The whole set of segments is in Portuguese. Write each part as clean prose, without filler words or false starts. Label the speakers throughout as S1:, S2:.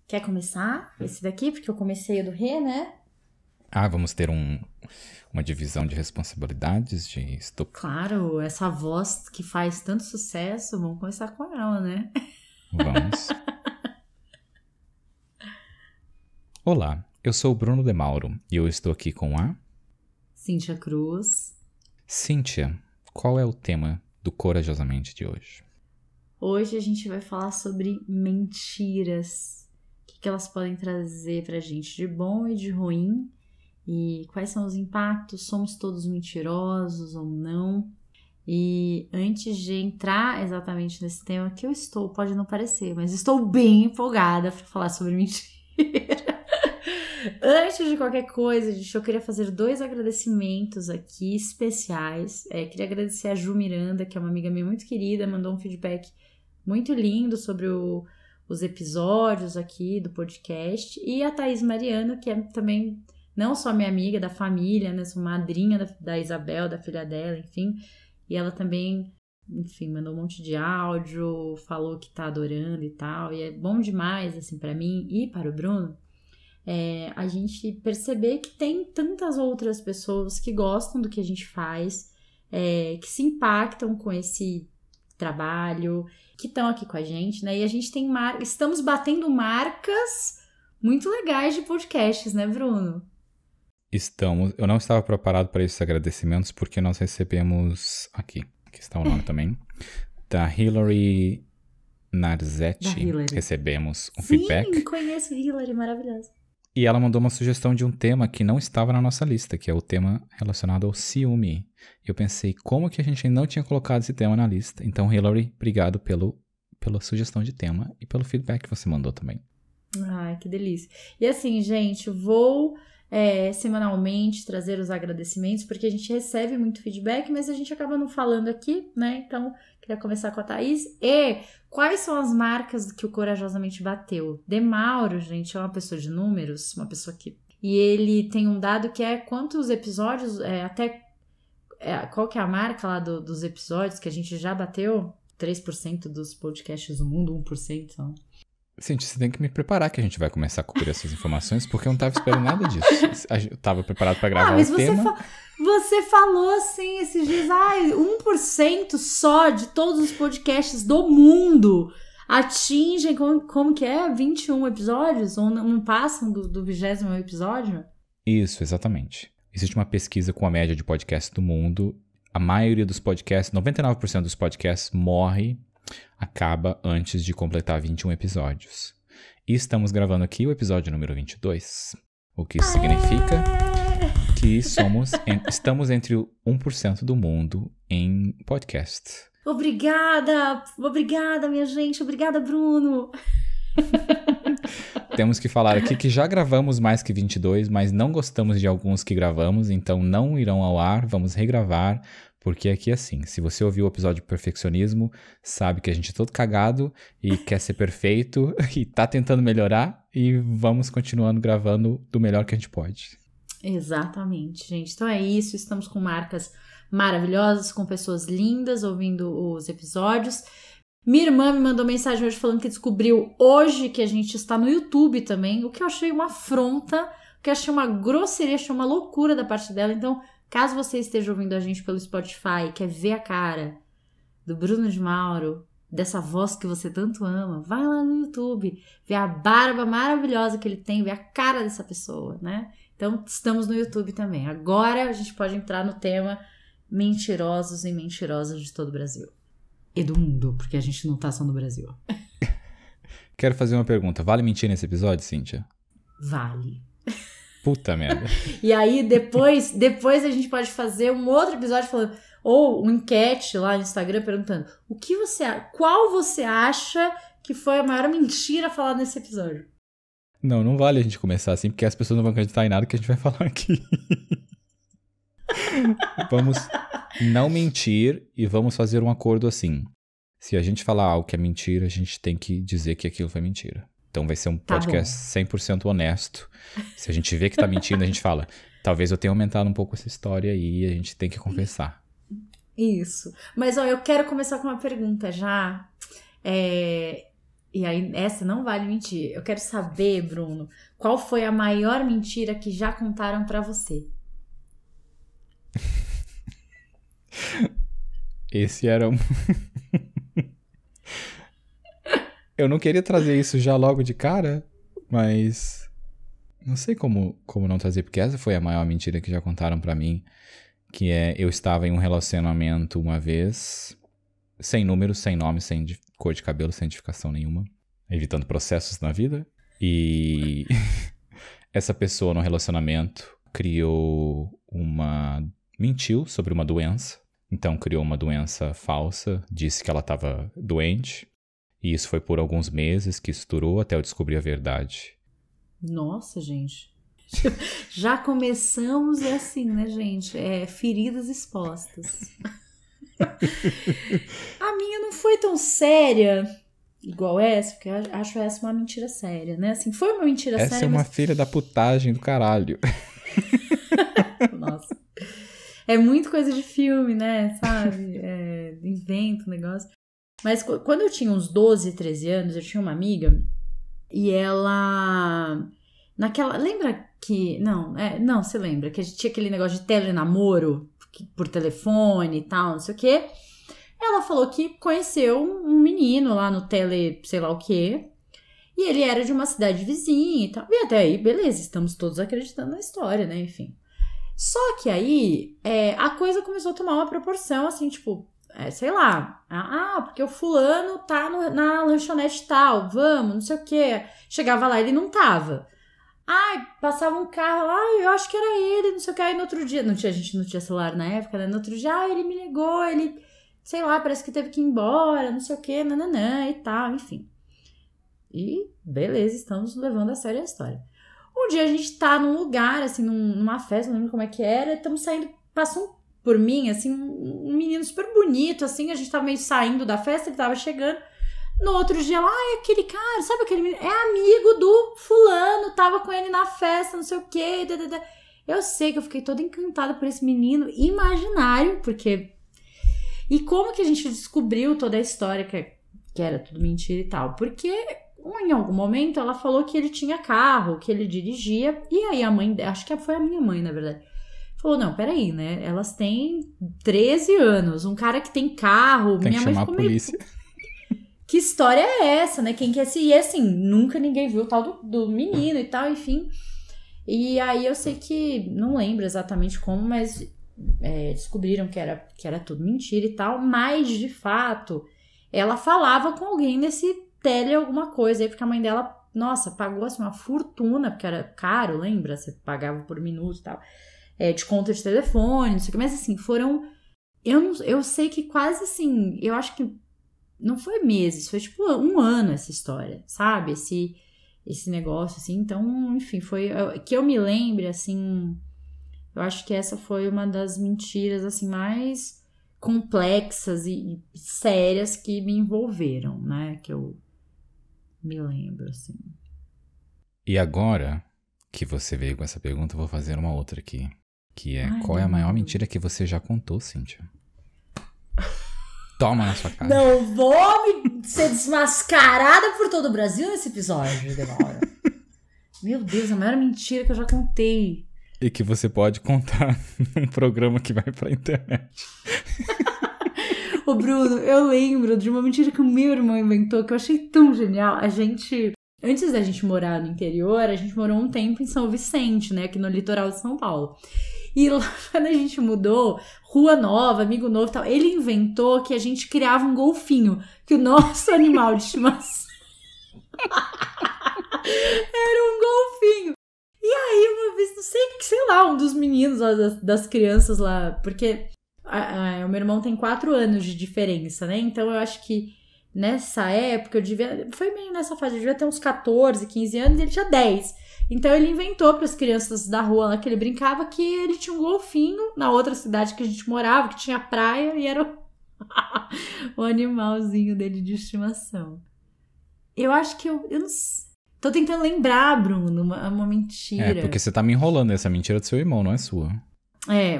S1: Quer começar esse daqui? Porque eu comecei o do Rê, né?
S2: Vamos ter uma divisão de responsabilidades de
S1: Claro, essa voz que faz tanto sucesso, vamos começar com ela, né?
S2: Vamos. Olá, eu sou o Bruno de Mauro e eu estou aqui com a...
S1: Cíntia Cruz.
S2: Cíntia, qual é o tema do Corajosamente de hoje?
S1: Hoje a gente vai falar sobre mentiras. O que elas podem trazer pra gente de bom e de ruim. E quais são os impactos? Somos todos mentirosos ou não? E antes de entrar exatamente nesse tema que pode não parecer, mas estou bem empolgada para falar sobre mentira. Antes de qualquer coisa, gente, eu queria fazer 2 agradecimentos aqui especiais. Queria agradecer a Ju Miranda, que é uma amiga minha muito querida, mandou um feedback muito lindo sobre os episódios aqui do podcast. E a Thaís Mariano, que é também não só minha amiga da família, né? Sou madrinha da Isabel, da filha dela, enfim. E ela também, enfim, mandou um monte de áudio, falou que tá adorando e tal. E é bom demais, assim, pra mim e para o Bruno, a gente perceber que tem tantas outras pessoas que gostam do que a gente faz, que se impactam com esse trabalho, que estão aqui com a gente, né? E a gente tem estamos batendo marcas muito legais de podcasts, né, Bruno?
S2: Estamos. Eu não estava preparado para esses agradecimentos porque nós recebemos aqui está o nome também, da Hilary Narzetti. Recebemos um feedback.
S1: Sim, conheço Hilary, maravilhosa.
S2: E ela mandou uma sugestão de um tema que não estava na nossa lista, que é o tema relacionado ao ciúme. E eu pensei, como que a gente não tinha colocado esse tema na lista? Então, Hilary, obrigado pela sugestão de tema e pelo feedback que você mandou também.
S1: Ai, que delícia. E assim, gente, vou semanalmente trazer os agradecimentos, porque a gente recebe muito feedback, mas a gente acaba não falando aqui, né? Então, queria começar com a Thaís. E quais são as marcas que o Corajosamente bateu? De Mauro, gente, é uma pessoa de números, uma pessoa que... E ele tem um dado que é quantos episódios, qual que é a marca lá dos episódios que a gente já bateu? 3% dos podcasts do mundo, 1%, não?
S2: Cintia, você tem que me preparar que a gente vai começar a cobrir essas informações, porque eu não tava esperando nada disso. Eu tava preparado pra gravar o tema.
S1: Você falou assim esses dias, 1% só de todos os podcasts do mundo atingem, como que é? 21 episódios? Ou não passam do 20º episódio?
S2: Isso, exatamente. Existe uma pesquisa com a média de podcasts do mundo. A maioria dos podcasts, 99% dos podcasts acaba antes de completar 21 episódios. E estamos gravando aqui o episódio número 22. O que isso significa que estamos entre o 1% do mundo em podcast.
S1: Obrigada, minha gente. Obrigada, Bruno.
S2: Temos que falar aqui que já gravamos mais que 22, mas não gostamos de alguns que gravamos, então não irão ao ar, vamos regravar. Porque aqui é assim, se você ouviu o episódio de perfeccionismo, sabe que a gente é todo cagado e quer ser perfeito e tá tentando melhorar e vamos continuando gravando do melhor que a gente pode.
S1: Exatamente, gente. Então é isso, estamos com marcas maravilhosas, com pessoas lindas ouvindo os episódios. Minha irmã me mandou mensagem hoje falando que descobriu hoje que a gente está no YouTube também, o que eu achei uma afronta, o que eu achei uma grosseria, achei uma loucura da parte dela, então... Caso você esteja ouvindo a gente pelo Spotify, quer ver a cara do Bruno de Mauro, dessa voz que você tanto ama, vai lá no YouTube, vê a barba maravilhosa que ele tem, vê a cara dessa pessoa, né? Então, estamos no YouTube também. Agora a gente pode entrar no tema mentirosos e mentirosas de todo o Brasil. E do mundo, porque a gente não tá só no Brasil.
S2: Quero fazer uma pergunta. Vale mentir nesse episódio, Cíntia?
S1: Vale.
S2: Puta merda.
S1: E aí, depois a gente pode fazer um outro episódio falando, ou uma enquete lá no Instagram perguntando qual você acha que foi a maior mentira falada nesse episódio?
S2: Não vale a gente começar assim, porque as pessoas não vão acreditar em nada que a gente vai falar aqui. Vamos não mentir e vamos fazer um acordo assim. Se a gente falar algo que é mentira, a gente tem que dizer que aquilo foi mentira. Então vai ser um podcast 100% honesto. Se a gente vê que tá mentindo, a gente fala, talvez eu tenha aumentado um pouco essa história aí e a gente tem que confessar.
S1: Isso. Mas, eu quero começar com uma pergunta já. E aí, essa não vale mentir. Eu quero saber, Bruno, qual foi a maior mentira que já contaram pra você?
S2: Esse era um... Eu não queria trazer isso já logo de cara, mas... Não sei como não trazer, porque essa foi a maior mentira que já contaram pra mim. Que é, eu estava em um relacionamento uma vez, sem número, sem nome, sem cor de cabelo, sem identificação nenhuma, evitando processos na vida. E essa pessoa no relacionamento mentiu sobre uma doença. Então criou uma doença falsa, disse que ela estava doente. E isso foi por alguns meses que isso durou até eu descobrir a verdade.
S1: Nossa, gente. Já começamos assim, né, gente? Feridas expostas. A minha não foi tão séria igual essa, porque eu acho essa uma mentira séria, né? Assim, foi uma mentira séria.
S2: Essa é uma filha da putagem do caralho.
S1: Nossa. É muito coisa de filme, né? Sabe? Invento, negócio. Mas quando eu tinha uns 12, 13 anos, eu tinha uma amiga e ela... Lembra que... Não, você lembra que a gente tinha aquele negócio de telenamoro por telefone e tal, não sei o quê. Ela falou que conheceu um menino lá no tele, sei lá o quê, e ele era de uma cidade vizinha e tal. E até aí, beleza, estamos todos acreditando na história, né? Enfim. Só que aí, a coisa começou a tomar uma proporção, assim, tipo, sei lá, porque o fulano tá na lanchonete tal, vamos, não sei o quê. Chegava lá, ele não tava. Passava um carro lá, eu acho que era ele, não sei o que. Aí no outro dia, a gente não tinha celular na época, né? No outro dia, ele me ligou, ele, sei lá, parece que teve que ir embora, não sei o que, nananã e tal, enfim. E beleza, estamos levando a sério a história. Um dia a gente tá num lugar, assim, numa festa, não lembro como é que era, estamos saindo, passou por mim, assim, um menino super bonito, assim, a gente tava meio saindo da festa, ele tava chegando. No outro dia, lá, aquele cara, sabe aquele menino? É amigo do fulano, tava com ele na festa, não sei o quê. Eu sei que eu fiquei toda encantada por esse menino imaginário, porque... E como que a gente descobriu toda a história que era tudo mentira e tal? Porque em algum momento ela falou que ele tinha carro, que ele dirigia, e aí a mãe, acho que foi a minha mãe, na verdade, falou, não, peraí, né? Elas têm 13 anos, um cara que tem carro...
S2: Tem que chamar a polícia.
S1: Que história é essa, né? Quem quer se... E assim, nunca ninguém viu o tal do menino e tal, enfim. E aí eu sei que... Não lembro exatamente como, mas descobriram que era tudo mentira e tal. Mas, de fato, ela falava com alguém nesse tele alguma coisa aí, porque a mãe dela, nossa, pagou assim uma fortuna, porque era caro, lembra? Você pagava por minuto e tal. De conta de telefone, não sei o que. Mas assim, foram... Eu sei que quase assim... Eu acho que não foi meses, foi tipo um ano essa história, sabe? Esse negócio, assim. Então, enfim, foi... Que eu me lembre, assim... Eu acho que essa foi uma das mentiras, assim, mais complexas e sérias que me envolveram, né? Que eu me lembro, assim.
S2: E agora que você veio com essa pergunta, eu vou fazer uma outra aqui. Que é, qual é a maior mentira que você já contou, Cíntia? Toma na sua cara.
S1: Não vou ser desmascarada por todo o Brasil nesse episódio, Devalra. Meu Deus, a maior mentira que eu já contei.
S2: E que você pode contar num programa que vai pra internet.
S1: Ô Bruno, eu lembro de uma mentira que o meu irmão inventou, que eu achei tão genial. Antes da gente morar no interior, a gente morou um tempo em São Vicente, né, aqui no litoral de São Paulo. E lá, quando a gente mudou, rua nova, amigo novo e tal, ele inventou que a gente criava um golfinho, que o nosso animal de estimação era um golfinho. E aí, uma vez, não sei lá, um dos meninos lá, das crianças lá, porque o meu irmão tem 4 anos de diferença, né? Então eu acho que nessa época, foi meio nessa fase, eu devia ter uns 14, 15 anos e ele tinha 10. Então ele inventou para as crianças da rua lá que ele brincava que ele tinha um golfinho na outra cidade que a gente morava, que tinha praia e era o animalzinho dele de estimação. Eu acho que eu não sei. Tô tentando lembrar, Bruno, uma mentira.
S2: Porque você tá me enrolando, essa mentira é do seu irmão, não é sua.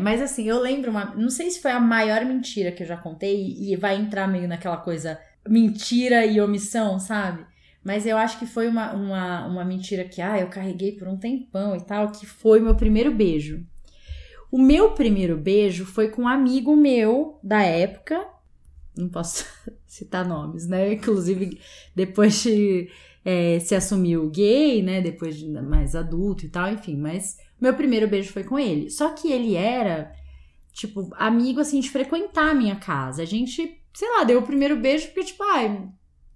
S1: Mas assim, eu lembro não sei se foi a maior mentira que eu já contei e vai entrar meio naquela coisa mentira e omissão, sabe? Mas eu acho que foi uma mentira que, eu carreguei por um tempão e tal, que foi meu primeiro beijo. O meu primeiro beijo foi com um amigo meu da época, não posso citar nomes, né? Inclusive, depois de se assumiu gay, né? Depois de mais adulto e tal, enfim. Mas meu primeiro beijo foi com ele. Só que ele era, tipo, amigo, assim, de frequentar a minha casa. A gente, sei lá, deu o primeiro beijo porque, tipo,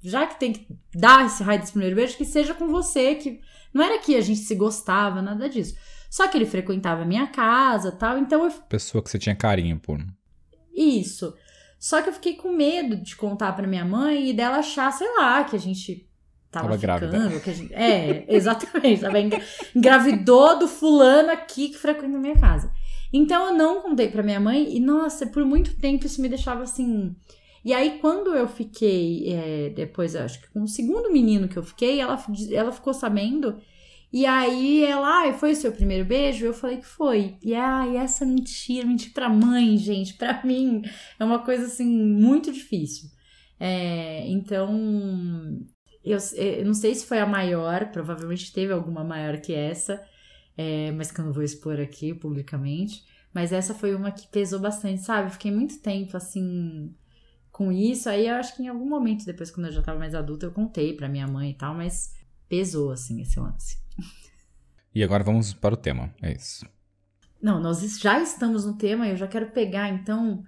S1: já que tem que dar esse raio desse primeiro beijo, que seja com você, que não era que a gente se gostava, nada disso. Só que ele frequentava a minha casa e tal, então eu...
S2: Pessoa que você tinha carinho por.
S1: Isso. Só que eu fiquei com medo de contar pra minha mãe e dela achar, sei lá, que a gente tava ficando. Grávida. Que a gente... exatamente. Tava engravidou do fulano aqui que frequenta a minha casa. Então eu não contei pra minha mãe e, nossa, por muito tempo isso me deixava assim... E aí, quando eu fiquei, depois, acho que com o segundo menino que eu fiquei, ela ficou sabendo. E aí, ela, foi o seu primeiro beijo? Eu falei que foi. E essa mentira pra mãe, gente, pra mim, é uma coisa, assim, muito difícil. Então, eu não sei se foi a maior, provavelmente teve alguma maior que essa, mas que eu não vou expor aqui publicamente. Mas essa foi uma que pesou bastante, sabe? Eu fiquei muito tempo, assim... com isso, aí eu acho que em algum momento, depois quando eu já tava mais adulta, eu contei pra minha mãe e tal, mas pesou, assim, esse lance.
S2: E agora vamos para o tema, é isso.
S1: Não, nós já estamos no tema, eu já quero pegar, então...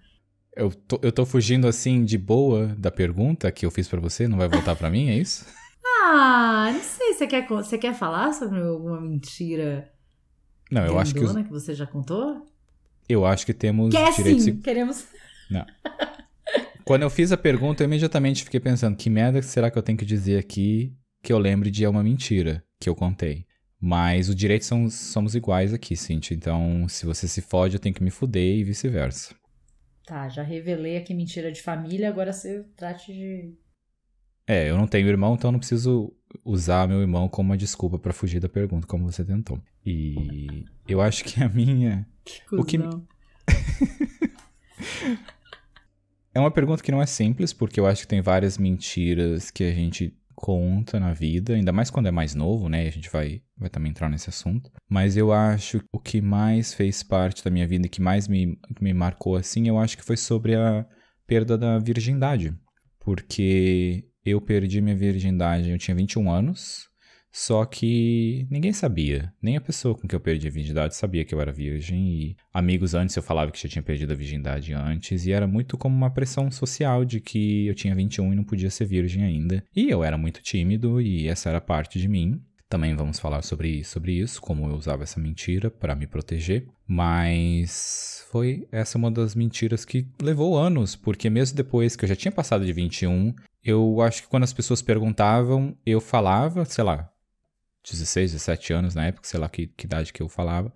S2: Eu tô fugindo, assim, de boa da pergunta que eu fiz pra você, não vai voltar pra mim, é isso?
S1: Não sei, você quer falar sobre alguma mentira
S2: não, eu acho que
S1: você já contou?
S2: Eu acho que temos
S1: direitos... queremos...
S2: Não. Quando eu fiz a pergunta, eu imediatamente fiquei pensando, que merda será que eu tenho que dizer aqui que eu lembre de uma mentira que eu contei? Mas o direito somos iguais aqui, Cíntia. Então, se você se fode, eu tenho que me fuder e vice-versa.
S1: Tá, já revelei aqui mentira de família, agora você trate de...
S2: eu não tenho irmão, então eu não preciso usar meu irmão como uma desculpa pra fugir da pergunta, como você tentou. E eu acho que a minha... É uma pergunta que não é simples, porque eu acho que tem várias mentiras que a gente conta na vida, ainda mais quando é mais novo, né? A gente vai também entrar nesse assunto. Mas eu acho que o que mais fez parte da minha vida e que mais me marcou assim, eu acho que foi sobre a perda da virgindade. Porque eu perdi minha virgindade, eu tinha 21 anos, só que ninguém sabia. Nem a pessoa com que eu perdi a virgindade sabia que eu era virgem. E amigos antes eu falava que já tinha perdido a virgindade antes. E era muito como uma pressão social de que eu tinha 21 e não podia ser virgem ainda. E eu era muito tímido e essa era parte de mim. Também vamos falar sobre isso, como eu usava essa mentira para me proteger. Mas foi essa uma das mentiras que levou anos, porque mesmo depois que eu já tinha passado de 21, eu acho que quando as pessoas perguntavam, eu falava, sei lá, 16, 17 anos na época, sei lá que idade que eu falava,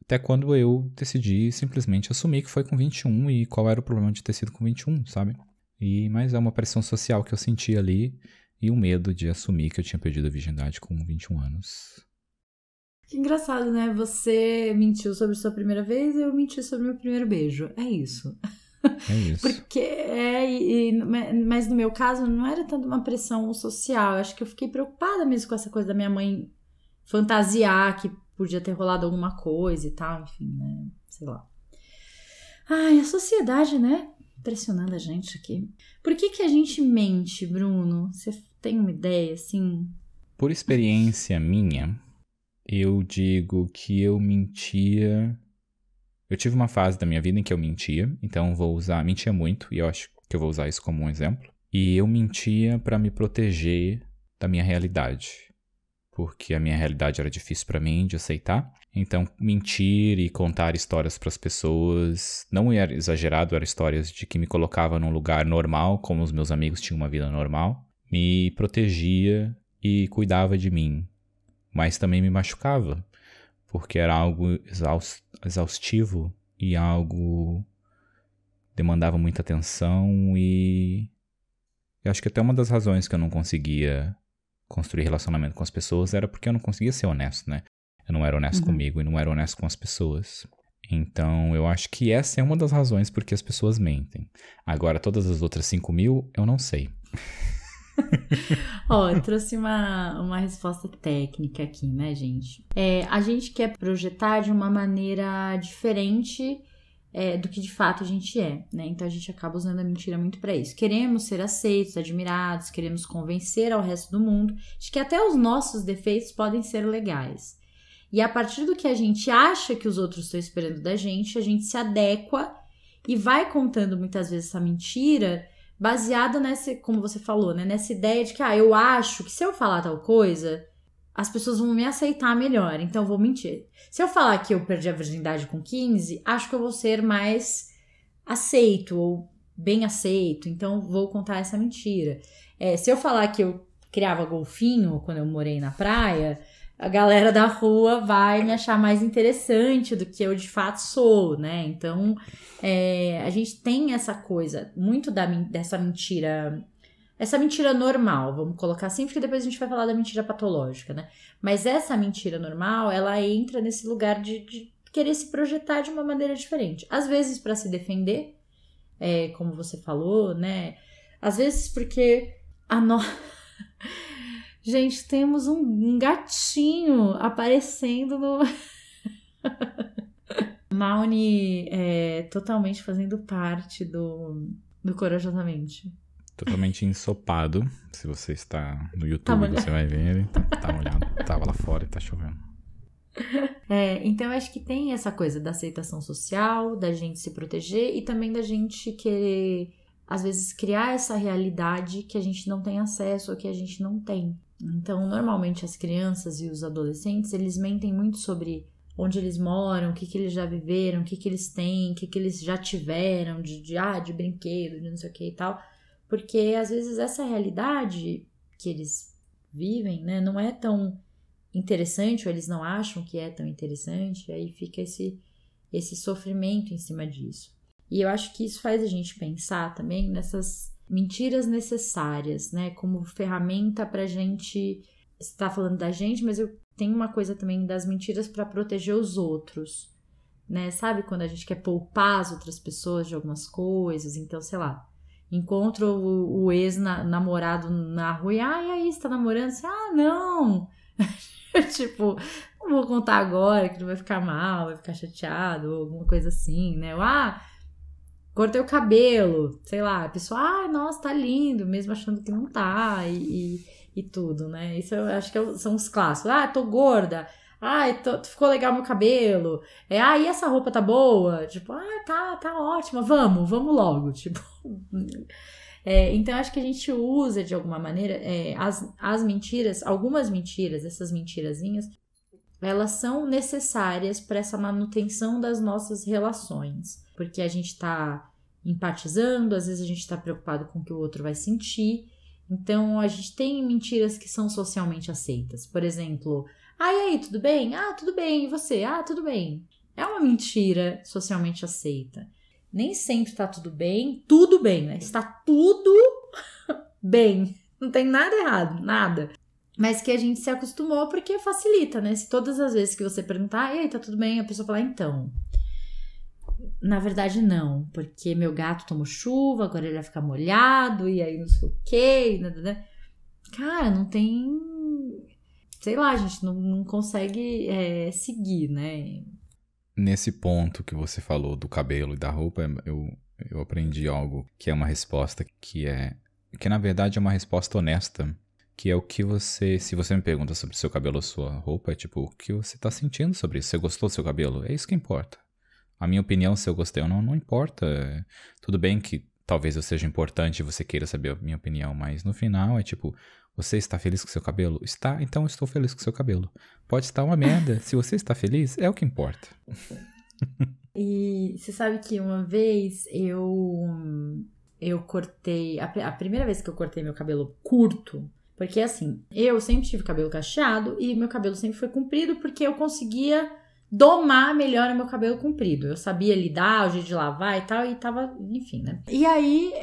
S2: até quando eu decidi simplesmente assumir que foi com 21 e qual era o problema de ter sido com 21, sabe? Mas é uma pressão social que eu senti ali e o medo de assumir que eu tinha perdido a virgindade com 21 anos.
S1: Que engraçado, né? Você mentiu sobre sua primeira vez e eu menti sobre meu primeiro beijo. É isso.
S2: É isso.
S1: Porque mas no meu caso não era tanto uma pressão social. Eu acho que eu fiquei preocupada mesmo com essa coisa da minha mãe fantasiar que podia ter rolado alguma coisa e tal, enfim, né? Sei lá. A sociedade, né? Pressionando a gente aqui. Por que a gente mente, Bruno? Você tem uma ideia, assim?
S2: Por experiência minha, eu digo que eu mentia... Eu tive uma fase da minha vida em que eu mentia, então mentia muito, e eu acho que eu vou usar isso como um exemplo. E eu mentia pra me proteger da minha realidade, porque a minha realidade era difícil pra mim de aceitar. Então, mentir e contar histórias pras pessoas não era exagerado, eram histórias de que me colocava num lugar normal, como os meus amigos tinham uma vida normal, me protegia e cuidava de mim, mas também me machucava. Porque era algo exaustivo e algo demandava muita atenção e eu acho que até uma das razões que eu não conseguia construir relacionamento com as pessoas era porque eu não conseguia ser honesto, né? Eu não era honesto comigo e não era honesto com as pessoas. Então eu acho que essa é uma das razões porque as pessoas mentem. Agora todas as outras 5.000 eu não sei.
S1: Ó, eu trouxe uma resposta técnica aqui, né, gente? A gente quer projetar de uma maneira diferente do que de fato a gente é, né? Então a gente acaba usando a mentira muito pra isso. Queremos ser aceitos, admirados, queremos convencer ao resto do mundo de que até os nossos defeitos podem ser legais. E a partir do que a gente acha que os outros estão esperando da gente, a gente se adequa e vai contando muitas vezes essa mentira baseada nessa, como você falou, né? Nessa ideia de que, eu acho que se eu falar tal coisa, as pessoas vão me aceitar melhor, então eu vou mentir. Se eu falar que eu perdi a virgindade com 15, acho que eu vou ser mais aceito ou bem aceito, então vou contar essa mentira. Se eu falar que eu criava golfinho quando eu morei na praia, a galera da rua vai me achar mais interessante do que eu de fato sou, né? Então, a gente tem essa coisa, muito dessa mentira, essa mentira normal, vamos colocar assim, porque depois a gente vai falar da mentira patológica, né? Mas essa mentira normal, ela entra nesse lugar de querer se projetar de uma maneira diferente. Às vezes para se defender, como você falou, né? Às vezes porque Gente, temos um gatinho aparecendo no Mauni totalmente fazendo parte do Corajosamente.
S2: Totalmente ensopado. Se você está no YouTube, você vai ver ele. Tá molhado. Tava lá fora e tá chovendo.
S1: Então eu acho que tem essa coisa da aceitação social, da gente se proteger e também da gente querer, às vezes, criar essa realidade que a gente não tem acesso ou que a gente não tem. Então, normalmente as crianças e os adolescentes, eles mentem muito sobre onde eles moram, o que eles já viveram, o que eles têm, o que eles já tiveram de brinquedo, de não sei o que e tal. Porque, às vezes, essa realidade que eles vivem, né, não é tão interessante, ou eles não acham que é tão interessante, aí fica esse sofrimento em cima disso. E eu acho que isso faz a gente pensar também nessas mentiras necessárias, né? Como ferramenta pra gente... Você tá falando da gente, mas eu tenho uma coisa também das mentiras pra proteger os outros, né? Sabe quando a gente quer poupar as outras pessoas de algumas coisas? Então, sei lá, encontro o ex-namorado na rua e aí, você tá namorando? Você, não! Tipo, não vou contar agora que não vai ficar mal, vai ficar chateado, ou alguma coisa assim, né? Cortei o cabelo, sei lá, a pessoa, nossa, tá lindo, mesmo achando que não tá, e tudo, né? Isso eu acho que são os clássicos. Tô gorda, ficou legal meu cabelo, e essa roupa tá boa, tipo, tá ótima, vamos logo, tipo. Então, acho que a gente usa, de alguma maneira, as mentiras, algumas mentiras, essas mentirazinhas, elas são necessárias para essa manutenção das nossas relações. Porque a gente tá empatizando, às vezes a gente tá preocupado com o que o outro vai sentir. Então, a gente tem mentiras que são socialmente aceitas. Por exemplo, e aí, tudo bem? Tudo bem. E você? Tudo bem. É uma mentira socialmente aceita. Nem sempre tá tudo bem, né? Está tudo bem. Não tem nada errado, nada. Mas que a gente se acostumou porque facilita, né? Se todas as vezes que você perguntar, e aí, tá tudo bem? A pessoa falar, então. Na verdade, não. Porque meu gato tomou chuva, agora ele vai ficar molhado, e aí não sei o quê. Cara, não tem... Sei lá, a gente não consegue seguir, né?
S2: Nesse ponto que você falou do cabelo e da roupa, eu aprendi algo que é uma resposta que na verdade é uma resposta honesta, que é o que se você me pergunta sobre o seu cabelo ou sua roupa, é tipo, o que você tá sentindo sobre isso? Você gostou do seu cabelo? É isso que importa. A minha opinião, se eu gostei ou não importa. Tudo bem que talvez eu seja importante e você queira saber a minha opinião, mas no final é tipo, você está feliz com o seu cabelo? Está, então eu estou feliz com o seu cabelo. Pode estar uma merda, se você está feliz, é o que importa.
S1: E você sabe que uma vez eu cortei, a primeira vez que eu cortei meu cabelo curto, porque assim, eu sempre tive cabelo cacheado e meu cabelo sempre foi comprido porque eu conseguia domar melhor o meu cabelo comprido. Eu sabia lidar, o jeito de lavar e tal, e tava, enfim, né? E aí,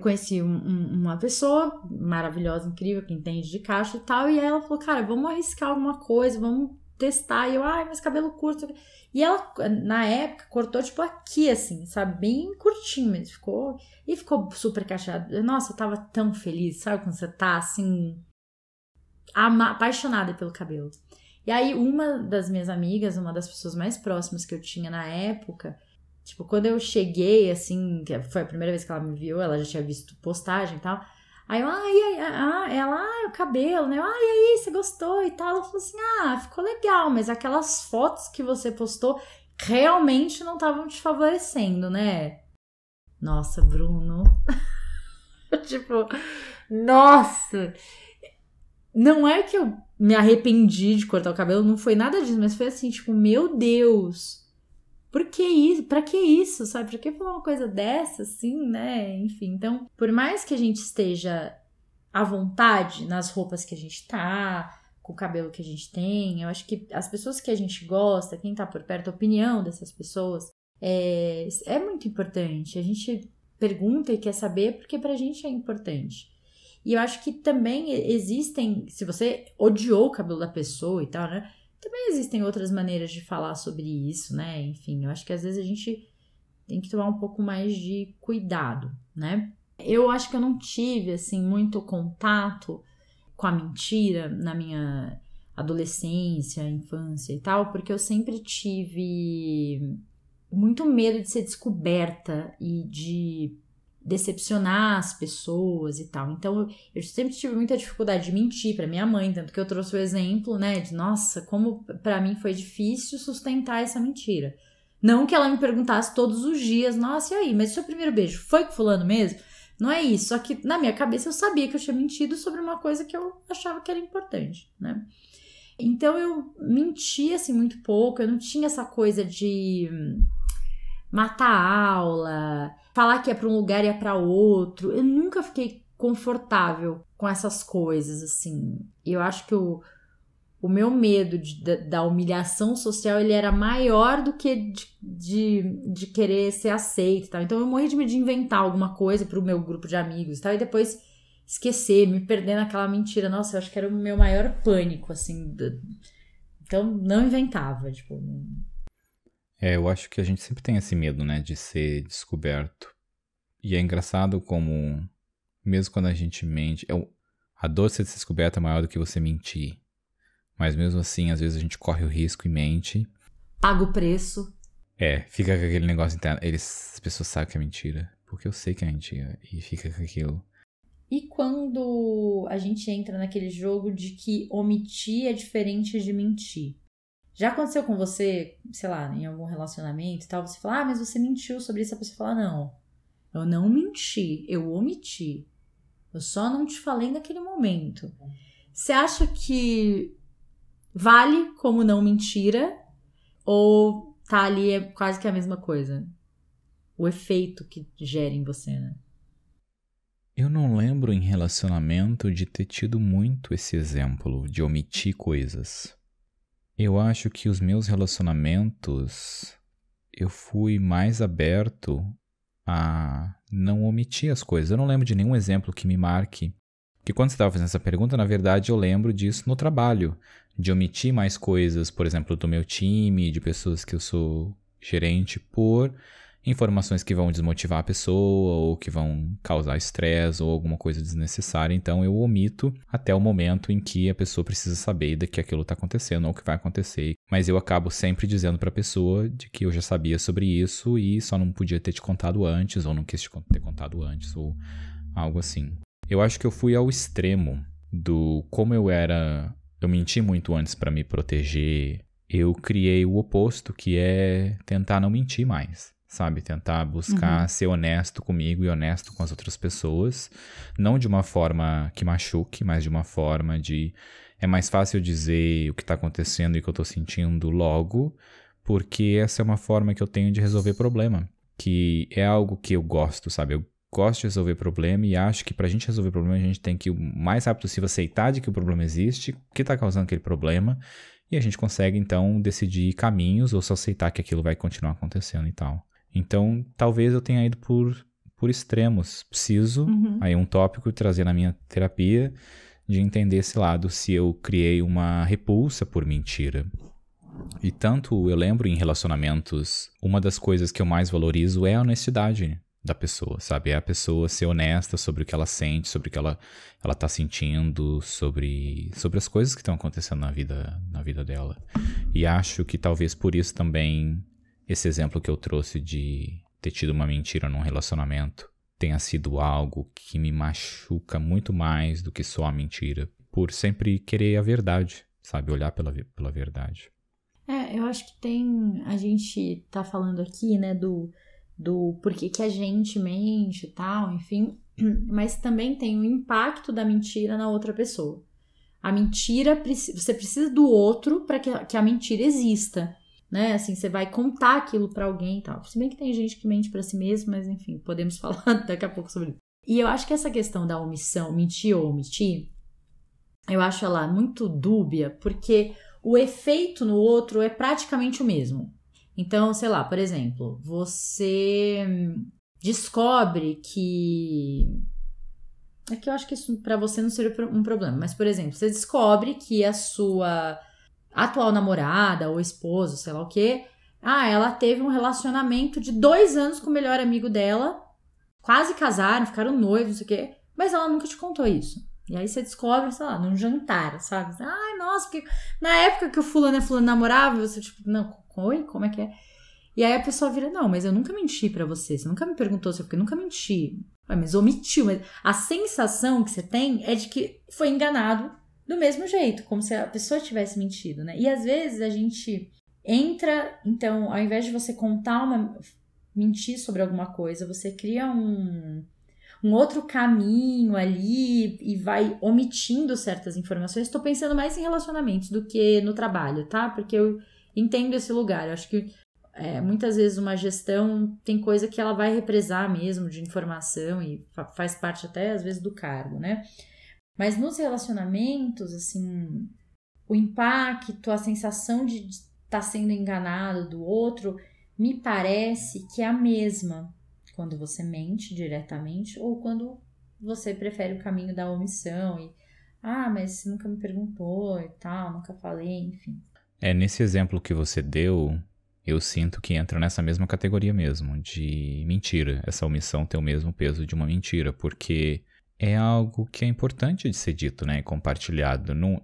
S1: conheci uma pessoa maravilhosa, incrível, que entende de cacho e tal, e aí ela falou, cara, vamos arriscar alguma coisa, vamos testar. E eu, ai, mas cabelo curto. E ela, na época, cortou, tipo, aqui, assim, sabe? Bem curtinho, mas ficou... E ficou super cacheado. Nossa, eu tava tão feliz, sabe? Quando você tá, assim, apaixonada pelo cabelo. E aí, uma das minhas amigas, uma das pessoas mais próximas que eu tinha na época, tipo, quando eu cheguei, assim, que foi a primeira vez que ela me viu, ela já tinha visto postagem e tal. Aí eu, o cabelo, né? E aí, você gostou e tal? Ela falou assim, ficou legal, mas aquelas fotos que você postou realmente não estavam te favorecendo, né? Nossa, Bruno. Tipo, nossa. Não é que eu me arrependi de cortar o cabelo, não foi nada disso, mas foi assim, tipo, meu Deus. Por que isso? Pra que isso, sabe? Pra que falar uma coisa dessa, assim, né? Enfim, então, por mais que a gente esteja à vontade nas roupas que a gente tá, com o cabelo que a gente tem, eu acho que as pessoas que a gente gosta, quem tá por perto, a opinião dessas pessoas, é muito importante. A gente pergunta e quer saber porque pra gente é importante. E eu acho que também existem, se você odiou o cabelo da pessoa e tal, né? Também existem outras maneiras de falar sobre isso, né? Enfim, eu acho que às vezes a gente tem que tomar um pouco mais de cuidado, né? Eu acho que eu não tive, assim, muito contato com a mentira na minha adolescência, infância e tal, porque eu sempre tive muito medo de ser descoberta e de decepcionar as pessoas e tal. Então, eu sempre tive muita dificuldade de mentir pra minha mãe, tanto que eu trouxe o exemplo, né, de nossa, como pra mim foi difícil sustentar essa mentira. Não que ela me perguntasse todos os dias, nossa, e aí, mas o seu primeiro beijo foi com fulano mesmo? Não é isso, só que na minha cabeça eu sabia que eu tinha mentido sobre uma coisa que eu achava que era importante, né? Então, eu mentia, assim, muito pouco, eu não tinha essa coisa de matar a aula, falar que ia pra um lugar e ia pra outro. Eu nunca fiquei confortável com essas coisas, assim. Eu acho que o meu medo da humilhação social, ele era maior do que de querer ser aceito, tá? Então eu morri de medo de inventar alguma coisa pro meu grupo de amigos, tá? E depois esquecer, me perder naquela mentira. Nossa, eu acho que era o meu maior pânico, assim. Então não inventava, tipo...
S2: Eu acho que a gente sempre tem esse medo, né, de ser descoberto. E é engraçado como, mesmo quando a gente mente, a dor de ser descoberta é maior do que você mentir. Mas mesmo assim, às vezes a gente corre o risco e mente.
S1: Paga o preço.
S2: Fica com aquele negócio interno. As pessoas sabem que é mentira, porque eu sei que é mentira. E fica com aquilo.
S1: E quando a gente entra naquele jogo de que omitir é diferente de mentir? Já aconteceu com você, sei lá, em algum relacionamento e tal, você fala, mas você mentiu sobre isso, a pessoa fala, não, eu não menti, eu omiti. Eu só não te falei naquele momento. Você acha que vale como não mentira ou tá ali é quase que a mesma coisa? O efeito que gera em você, né?
S2: Eu não lembro em relacionamento de ter tido muito esse exemplo de omitir coisas. Eu acho que os meus relacionamentos, eu fui mais aberto a não omitir as coisas. Eu não lembro de nenhum exemplo que me marque. Porque quando você estava fazendo essa pergunta, na verdade eu lembro disso no trabalho. De omitir mais coisas, por exemplo, do meu time, de pessoas que eu sou gerente, por informações que vão desmotivar a pessoa, ou que vão causar estresse, ou alguma coisa desnecessária. Então eu omito até o momento em que a pessoa precisa saber de que aquilo está acontecendo, ou que vai acontecer. Mas eu acabo sempre dizendo para a pessoa de que eu já sabia sobre isso e só não podia ter te contado antes, ou não quis te ter contado antes, ou algo assim. Eu acho que eu fui ao extremo do como eu era... Eu menti muito antes para me proteger. Eu criei o oposto, que é tentar não mentir mais. Sabe, tentar buscar ser honesto comigo e honesto com as outras pessoas. Não de uma forma que machuque, mas de uma forma de... É mais fácil dizer o que está acontecendo e o que eu estou sentindo logo, porque essa é uma forma que eu tenho de resolver problema. Que é algo que eu gosto, sabe? Eu gosto de resolver problema e acho que pra gente resolver problema, a gente tem que, o mais rápido possível, aceitar de que o problema existe, o que está causando aquele problema, e a gente consegue, então, decidir caminhos ou só aceitar que aquilo vai continuar acontecendo e tal. Então, talvez eu tenha ido por extremos. Preciso, aí um tópico, trazer na minha terapia, de entender esse lado, se eu criei uma repulsa por mentira. E tanto eu lembro em relacionamentos, uma das coisas que eu mais valorizo é a honestidade da pessoa, sabe? É a pessoa ser honesta sobre o que ela sente, sobre o que ela tá sentindo, sobre as coisas que estão acontecendo na vida dela. E acho que talvez por isso também esse exemplo que eu trouxe de ter tido uma mentira num relacionamento tenha sido algo que me machuca muito mais do que só a mentira, por sempre querer a verdade, sabe? Olhar pela verdade.
S1: Eu acho que a gente tá falando aqui, né, do porquê que a gente mente e tal, enfim, mas também tem o impacto da mentira na outra pessoa. A mentira, você precisa do outro para que a mentira exista, né? Assim, você vai contar aquilo para alguém e tal. Se bem que tem gente que mente para si mesmo, mas enfim, podemos falar daqui a pouco sobre isso. E eu acho que essa questão da omissão, mentir ou omitir, eu acho ela muito dúbia, porque o efeito no outro é praticamente o mesmo. Então, sei lá, por exemplo, você descobre que... É que eu acho que isso pra você não seria um problema, mas, por exemplo, você descobre que a sua atual namorada ou esposa, sei lá o quê, ela teve um relacionamento de 2 anos com o melhor amigo dela, quase casaram, ficaram noivos, não sei o quê, mas ela nunca te contou isso. E aí você descobre, sei lá, num jantar, sabe? Ai, nossa, porque na época que o fulano e fulano namorava, você tipo, não, oi, como é que é? E aí a pessoa vira, não, mas eu nunca menti pra você nunca me perguntou se eu nunca menti. Mas omitiu, mas a sensação que você tem é de que foi enganado do mesmo jeito, como se a pessoa tivesse mentido, né? E às vezes a gente entra, então, ao invés de você mentir sobre alguma coisa, você cria um outro caminho ali e vai omitindo certas informações. Estou pensando mais em relacionamentos do que no trabalho, tá? Porque eu entendo esse lugar. Eu acho que muitas vezes uma gestão tem coisa que ela vai represar mesmo de informação e faz parte até às vezes do cargo, né? Mas nos relacionamentos, assim, o impacto, a sensação de estar sendo enganado do outro, me parece que é a mesma quando você mente diretamente ou quando você prefere o caminho da omissão e mas você nunca me perguntou e tal, nunca falei, enfim.
S2: Nesse exemplo que você deu, eu sinto que entra nessa mesma categoria mesmo, de mentira. Essa omissão tem o mesmo peso de uma mentira, porque é algo que é importante de ser dito, né, compartilhado. Não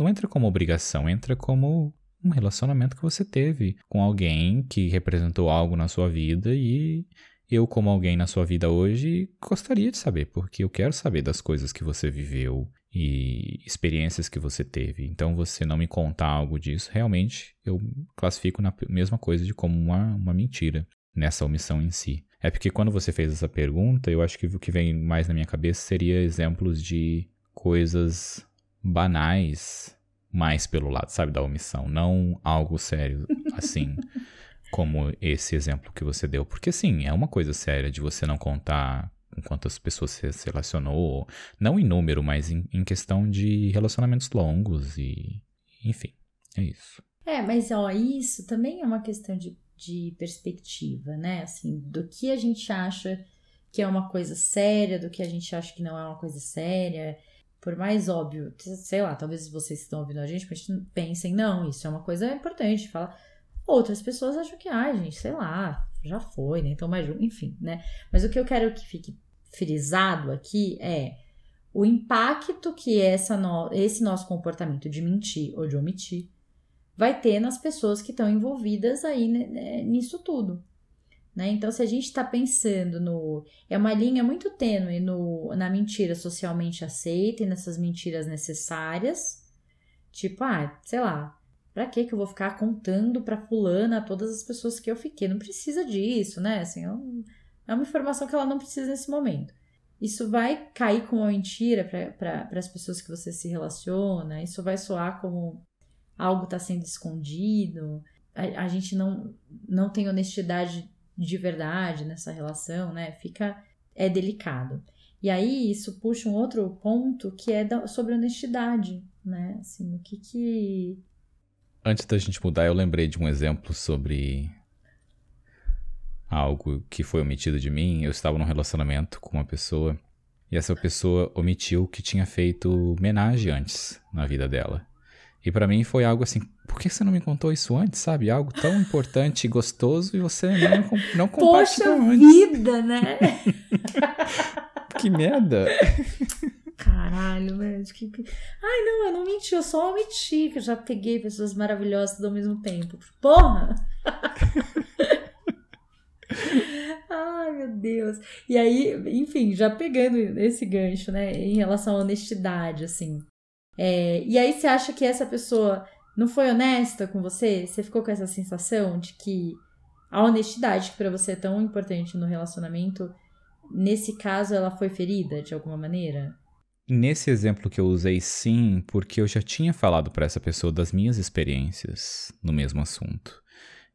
S2: entra como obrigação, entra como um relacionamento que você teve com alguém que representou algo na sua vida e eu, como alguém na sua vida hoje, gostaria de saber, porque eu quero saber das coisas que você viveu e experiências que você teve. Então, você não me contar algo disso, realmente eu classifico na mesma coisa de como uma mentira nessa omissão em si. É porque quando você fez essa pergunta, eu acho que o que vem mais na minha cabeça seria exemplos de coisas banais, mais pelo lado, sabe, da omissão, não algo sério, assim... como esse exemplo que você deu. Porque, sim, é uma coisa séria de você não contar com quantas pessoas você se relacionou, não em número, mas em questão de relacionamentos longos e... enfim, é isso.
S1: Mas, isso também é uma questão de perspectiva, né? Assim, do que a gente acha que é uma coisa séria, do que a gente acha que não é uma coisa séria. Por mais óbvio, sei lá, talvez vocês que estão ouvindo a gente pensem, não, isso é uma coisa importante, falar... Outras pessoas acham que, gente, sei lá, já foi, né? Então, enfim, né? Mas o que eu quero que fique frisado aqui é o impacto que esse nosso comportamento de mentir ou de omitir vai ter nas pessoas que estão envolvidas aí nisso tudo, né? Então, se a gente está pensando é uma linha muito tênue na mentira socialmente aceita e nessas mentiras necessárias, tipo, sei lá, pra que eu vou ficar contando pra fulana todas as pessoas que eu fiquei? Não precisa disso, né? Assim, é uma informação que ela não precisa nesse momento. Isso vai cair como uma mentira para as pessoas que você se relaciona. Isso vai soar como algo está sendo escondido. A gente não tem honestidade de verdade nessa relação, né? É delicado. E aí isso puxa um outro ponto que é sobre honestidade, né? Assim, o que...
S2: Antes da gente mudar, eu lembrei de um exemplo sobre algo que foi omitido de mim. Eu estava num relacionamento com uma pessoa e essa pessoa omitiu que tinha feito homenagem antes na vida dela. E pra mim foi algo assim, por que você não me contou isso antes, sabe? Algo tão importante e gostoso e você não compartilhou
S1: Poxa
S2: antes.
S1: vida, né?
S2: Que merda!
S1: Caralho, velho. Ai, não, eu não menti, eu só omiti, que eu já peguei pessoas maravilhosas ao mesmo tempo. Porra! Ai, meu Deus. E aí, enfim, já pegando esse gancho, né, em relação à honestidade, assim. E aí você acha que essa pessoa não foi honesta com você? Você ficou com essa sensação de que a honestidade, que pra você é tão importante no relacionamento, nesse caso ela foi ferida de alguma maneira?
S2: Nesse exemplo que eu usei, sim, porque eu já tinha falado pra essa pessoa das minhas experiências no mesmo assunto.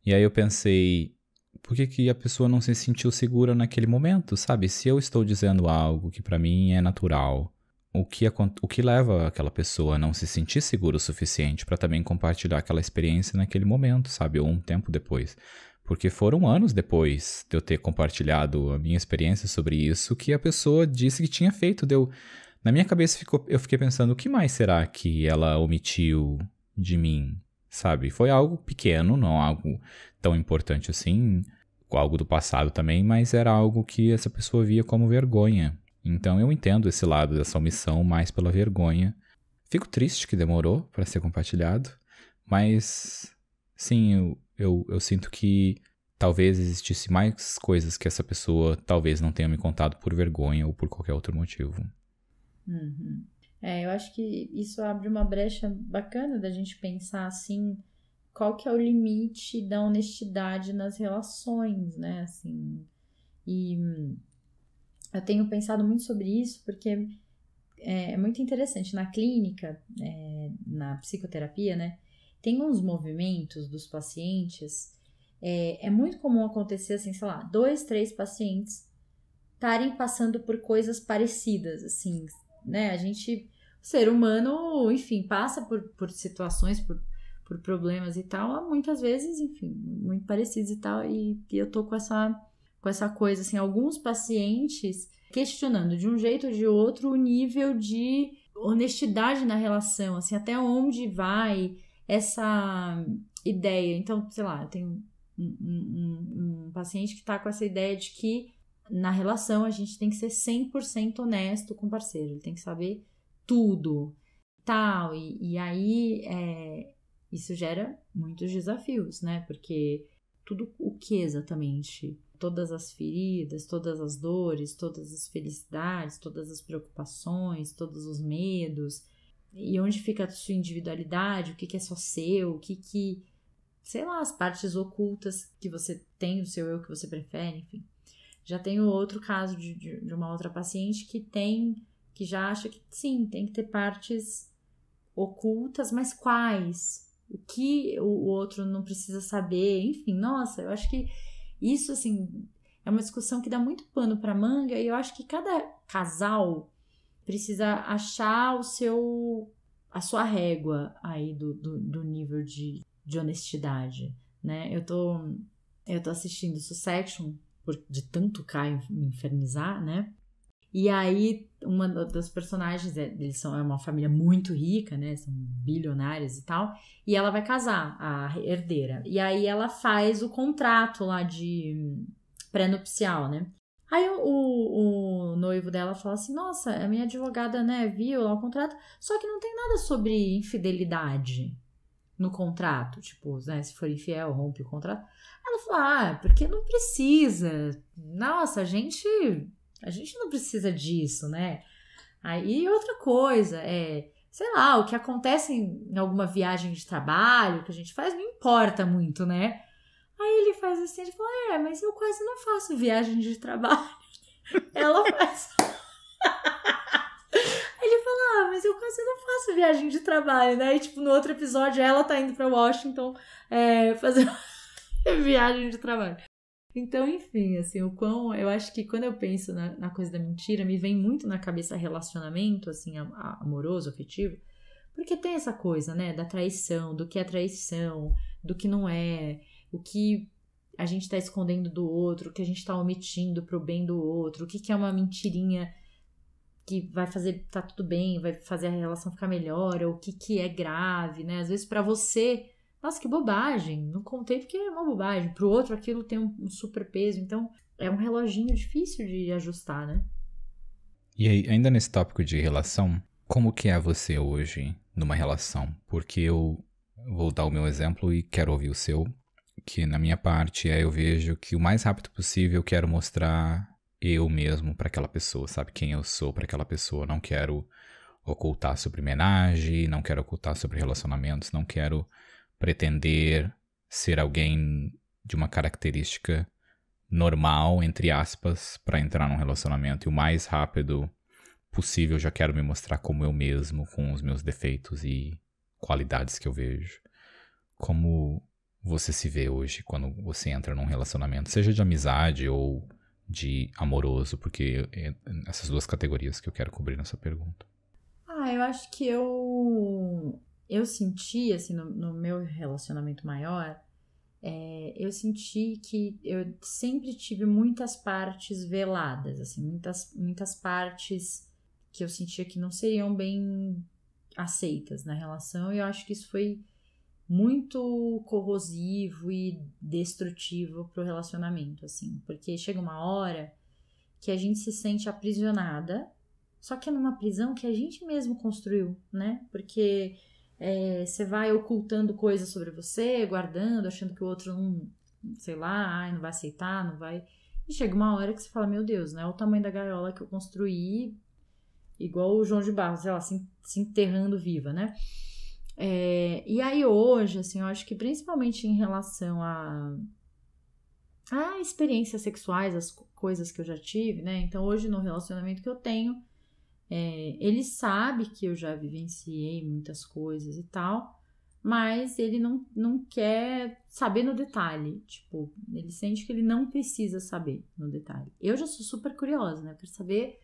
S2: E aí eu pensei, por que a pessoa não se sentiu segura naquele momento, sabe? Se eu estou dizendo algo que pra mim é natural, o que leva aquela pessoa a não se sentir segura o suficiente pra também compartilhar aquela experiência naquele momento, sabe? Ou um tempo depois. Porque foram anos depois de eu ter compartilhado a minha experiência sobre isso que a pessoa disse que tinha feito. Na minha cabeça eu fiquei pensando, o que mais será que ela omitiu de mim, sabe? Foi algo pequeno, não algo tão importante assim, algo do passado também, mas era algo que essa pessoa via como vergonha. Então eu entendo esse lado dessa omissão mais pela vergonha. Fico triste que demorou para ser compartilhado, mas sim, eu sinto que talvez existisse mais coisas que essa pessoa talvez não tenha me contado por vergonha ou por qualquer outro motivo.
S1: Uhum. Eu acho que isso abre uma brecha bacana da gente pensar assim, qual que é o limite da honestidade nas relações, né, assim, e eu tenho pensado muito sobre isso porque é muito interessante, na clínica, na psicoterapia, né, tem uns movimentos dos pacientes, é muito comum acontecer assim, sei lá, 2, 3 pacientes estarem passando por coisas parecidas, assim, né? O ser humano, enfim, passa por situações, por problemas e tal, muitas vezes, enfim, muito parecidos e tal, e eu tô com essa coisa, assim, alguns pacientes questionando de um jeito ou de outro o nível de honestidade na relação, assim, até onde vai essa ideia. Então, sei lá, eu tenho um paciente que tá com essa ideia de que na relação a gente tem que ser 100% honesto com o parceiro, ele tem que saber tudo, tal, e aí isso gera muitos desafios, né, porque tudo o que exatamente? Todas as feridas, todas as dores, todas as felicidades, todas as preocupações, todos os medos, e onde fica a sua individualidade, o que é só seu, sei lá, as partes ocultas que você tem do seu eu que você prefere, enfim. Já tenho outro caso de uma outra paciente que já acha que sim, tem que ter partes ocultas, mas quais? O que o outro não precisa saber? Enfim, nossa, eu acho que isso, assim, é uma discussão que dá muito pano para manga e eu acho que cada casal precisa achar a sua régua aí do nível de honestidade, né? Eu tô assistindo Succession, de tanto Caio me infernizar, né? E aí, uma das personagens, eles é uma família muito rica, né? São bilionários e tal. E ela vai casar, a herdeira. E aí ela faz o contrato lá de pré-nupcial, né? Aí o noivo dela fala assim, nossa, a minha advogada, né, viu lá o contrato, só que não tem nada sobre infidelidade no contrato, tipo, né, se for infiel, rompe o contrato. Ela falou, porque não precisa. Nossa, a gente não precisa disso, né? Aí outra coisa, sei lá, o que acontece em alguma viagem de trabalho que a gente faz não importa muito, né? Aí ele faz assim, ele fala, mas eu quase não faço viagem de trabalho. Ela faz... Ele fala, mas eu quase não faço viagem de trabalho, né? E, tipo, no outro episódio, ela tá indo pra Washington fazer viagem de trabalho. Então, enfim, assim, eu acho que quando eu penso na coisa da mentira, me vem muito na cabeça relacionamento, assim, amoroso, afetivo, porque tem essa coisa, né, da traição, do que é traição, do que não é, o que a gente tá escondendo do outro, o que a gente tá omitindo pro bem do outro, o que é uma mentirinha que vai fazer, tá tudo bem, vai fazer a relação ficar melhor, ou o que é grave, né? Às vezes pra você, nossa, que bobagem, não contei porque é uma bobagem. Pro outro aquilo tem um super peso, então é um reloginho difícil de ajustar, né?
S2: E aí, ainda nesse tópico de relação, como que é você hoje numa relação? Porque eu vou dar o meu exemplo e quero ouvir o seu, que na minha parte eu vejo que o mais rápido possível eu quero mostrar eu mesmo pra aquela pessoa, sabe? Quem eu sou pra aquela pessoa. Não quero ocultar sobre homenagem, não quero ocultar sobre relacionamentos, não quero pretender ser alguém de uma característica normal, entre aspas, pra entrar num relacionamento. E o mais rápido possível eu já quero me mostrar como eu mesmo, com os meus defeitos e qualidades que eu vejo. Como você se vê hoje quando você entra num relacionamento, seja de amizade ou de amoroso, porque é essas duas categorias que eu quero cobrir nessa pergunta.
S1: Eu acho que eu senti, assim, no meu relacionamento maior, eu senti que eu sempre tive muitas partes veladas, assim, muitas partes que eu sentia que não seriam bem aceitas na relação, e eu acho que isso foi muito corrosivo e destrutivo pro relacionamento, assim, porque chega uma hora que a gente se sente aprisionada, só que é numa prisão que a gente mesmo construiu, né? Porque você vai ocultando coisas sobre você, guardando, achando que o outro não, sei lá, não vai aceitar, não vai... E chega uma hora que você fala, meu Deus, né? O tamanho da gaiola que eu construí, igual o João de Barro, sei lá, se enterrando viva, né? E aí hoje, assim, eu acho que principalmente em relação a experiências sexuais, as coisas que eu já tive, né? Então hoje no relacionamento que eu tenho, ele sabe que eu já vivenciei muitas coisas e tal, mas ele não quer saber no detalhe, tipo, ele sente que ele não precisa saber no detalhe. Eu já sou super curiosa, né? Eu quero saber,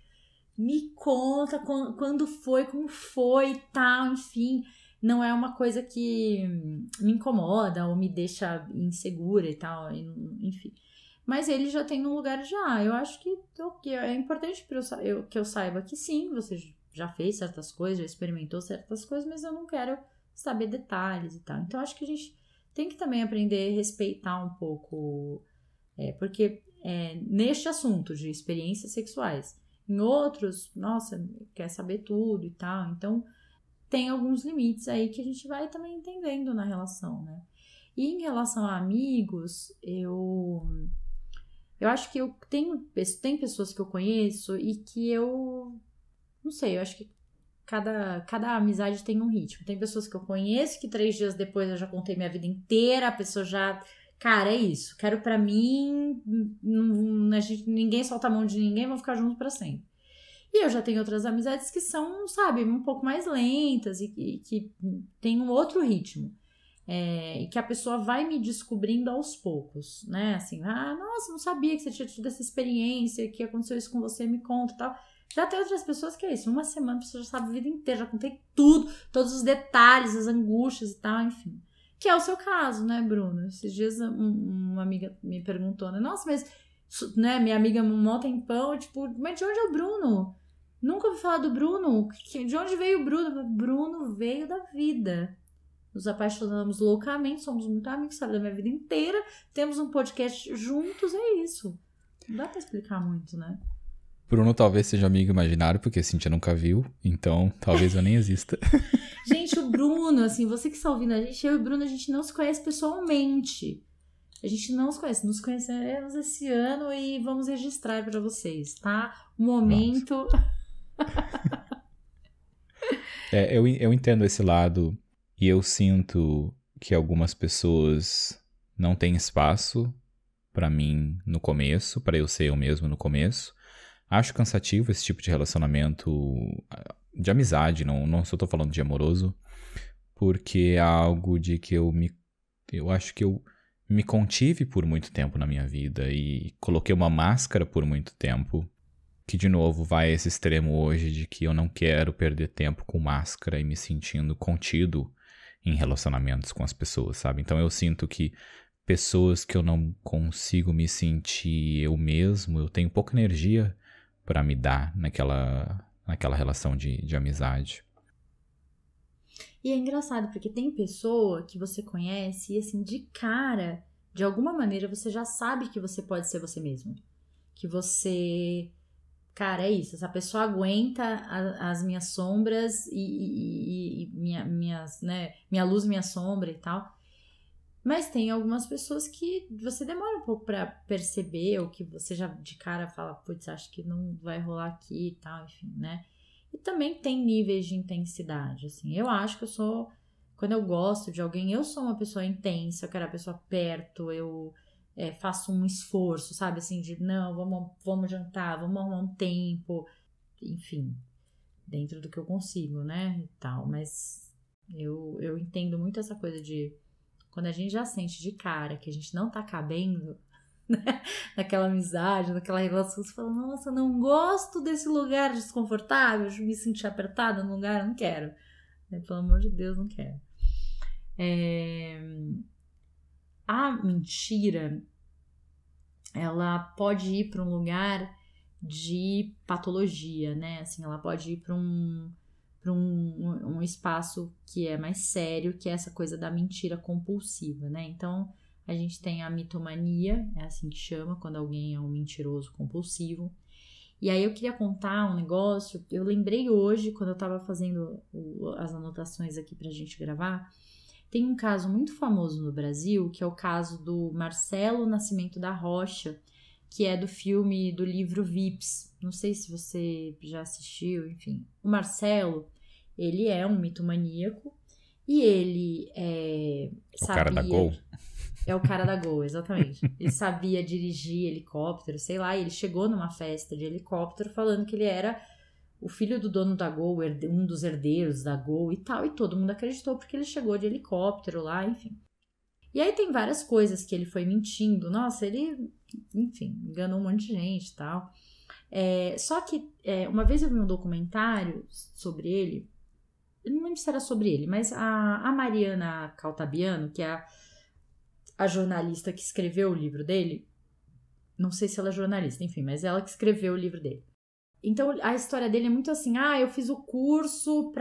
S1: me conta quando foi, como foi e tal, enfim... Não é uma coisa que me incomoda ou me deixa insegura e tal, enfim. Mas ele já tem um lugar já. Eu acho que é importante que eu saiba que sim, você já fez certas coisas, já experimentou certas coisas, mas eu não quero saber detalhes e tal. Então, acho que a gente tem que também aprender a respeitar um pouco, porque neste assunto de experiências sexuais, em outros, nossa, quer saber tudo e tal. Então, tem alguns limites aí que a gente vai também entendendo na relação, né? E em relação a amigos, eu acho que tem pessoas que eu conheço e que não sei, eu acho que cada amizade tem um ritmo. Tem pessoas que eu conheço que 3 dias depois eu já contei minha vida inteira, a pessoa já... Cara, é isso, quero pra mim, ninguém solta a mão de ninguém, vão ficar juntos pra sempre. E eu já tenho outras amizades que são, sabe, um pouco mais lentas e que tem um outro ritmo. E que a pessoa vai me descobrindo aos poucos, né? Assim, nossa, não sabia que você tinha tido essa experiência, que aconteceu isso com você, me conta e tal. Já tem outras pessoas que é isso, uma semana a pessoa já sabe a vida inteira, já contei tudo, todos os detalhes, as angústias e tal, enfim. Que é o seu caso, né, Bruno? Esses dias uma amiga me perguntou, né? Nossa, mas... Né, minha amiga um tempão, tipo, mas de onde é o Bruno? Nunca ouvi falar do Bruno. De onde veio o Bruno? Bruno veio da vida. Nos apaixonamos loucamente, somos muito amigos, sabe, da minha vida inteira. Temos um podcast juntos, é isso. Não dá pra explicar muito, né?
S2: Bruno talvez seja amigo imaginário, porque a Cíntia nunca viu, então talvez eu nem exista.
S1: Gente, o Bruno, assim, você que está ouvindo a gente, eu e o Bruno, a gente não se conhece pessoalmente. A gente não se conhece, nos conhecemos esse ano e vamos registrar para vocês, tá? Um momento...
S2: Eu entendo esse lado e eu sinto que algumas pessoas não têm espaço pra mim no começo, pra eu ser eu mesmo no começo. Acho cansativo esse tipo de relacionamento de amizade, não só tô falando de amoroso, porque é algo de que eu acho que eu me contive por muito tempo na minha vida e coloquei uma máscara por muito tempo, que de novo vai a esse extremo hoje de que eu não quero perder tempo com máscara e me sentindo contido em relacionamentos com as pessoas, sabe? Então eu sinto que pessoas que eu não consigo me sentir eu mesmo, eu tenho pouca energia para me dar naquela relação de amizade.
S1: E é engraçado, porque tem pessoa que você conhece e, assim, de cara, de alguma maneira, você já sabe que você pode ser você mesmo. Que você... Cara, é isso. Essa pessoa aguenta as minhas sombras e minha luz, minha sombra e tal. Mas tem algumas pessoas que você demora um pouco pra perceber, ou que você já de cara fala, putz, acho que não vai rolar aqui e tal, enfim, né? E também tem níveis de intensidade, assim. Eu acho que quando eu gosto de alguém, eu sou uma pessoa intensa, eu quero a pessoa perto, eu faço um esforço, sabe? Assim, de não, vamos jantar, vamos arrumar um tempo, enfim, dentro do que eu consigo, né? E tal, mas eu entendo muito essa coisa de quando a gente já sente de cara que a gente não tá cabendo, né? Naquela amizade, naquela relação, você fala, nossa, não gosto desse lugar desconfortável, de me sentir apertada no lugar, eu não quero. Pelo amor de Deus, não quero. A mentira, ela pode ir para um lugar de patologia, né? Assim, ela pode ir para um espaço que é mais sério, que é essa coisa da mentira compulsiva, né? Então, a gente tem a mitomania, é assim que chama, quando alguém é um mentiroso compulsivo. E aí eu queria contar um negócio, eu lembrei hoje, quando eu tava fazendo as anotações aqui pra gente gravar, tem um caso muito famoso no Brasil, que é o caso do Marcelo Nascimento da Rocha, que é do filme, do livro Vips. Não sei se você já assistiu, enfim. O Marcelo, ele é um mitomaníaco e ele
S2: O cara da Gol?
S1: É o cara da Gol, exatamente. Ele sabia dirigir helicóptero, sei lá, e ele chegou numa festa de helicóptero falando que ele era o filho do dono da Gol, um dos herdeiros da Gol e tal, e todo mundo acreditou porque ele chegou de helicóptero lá, enfim. E aí tem várias coisas que ele foi mentindo, nossa, ele, enfim, enganou um monte de gente e tal. Só que uma vez eu vi um documentário sobre ele, eu não lembro se era sobre ele, mas a Mariana Caltabiano, que é a jornalista que escreveu o livro dele, não sei se ela é jornalista, enfim, mas ela que escreveu o livro dele. Então, a história dele é muito assim, eu fiz o curso,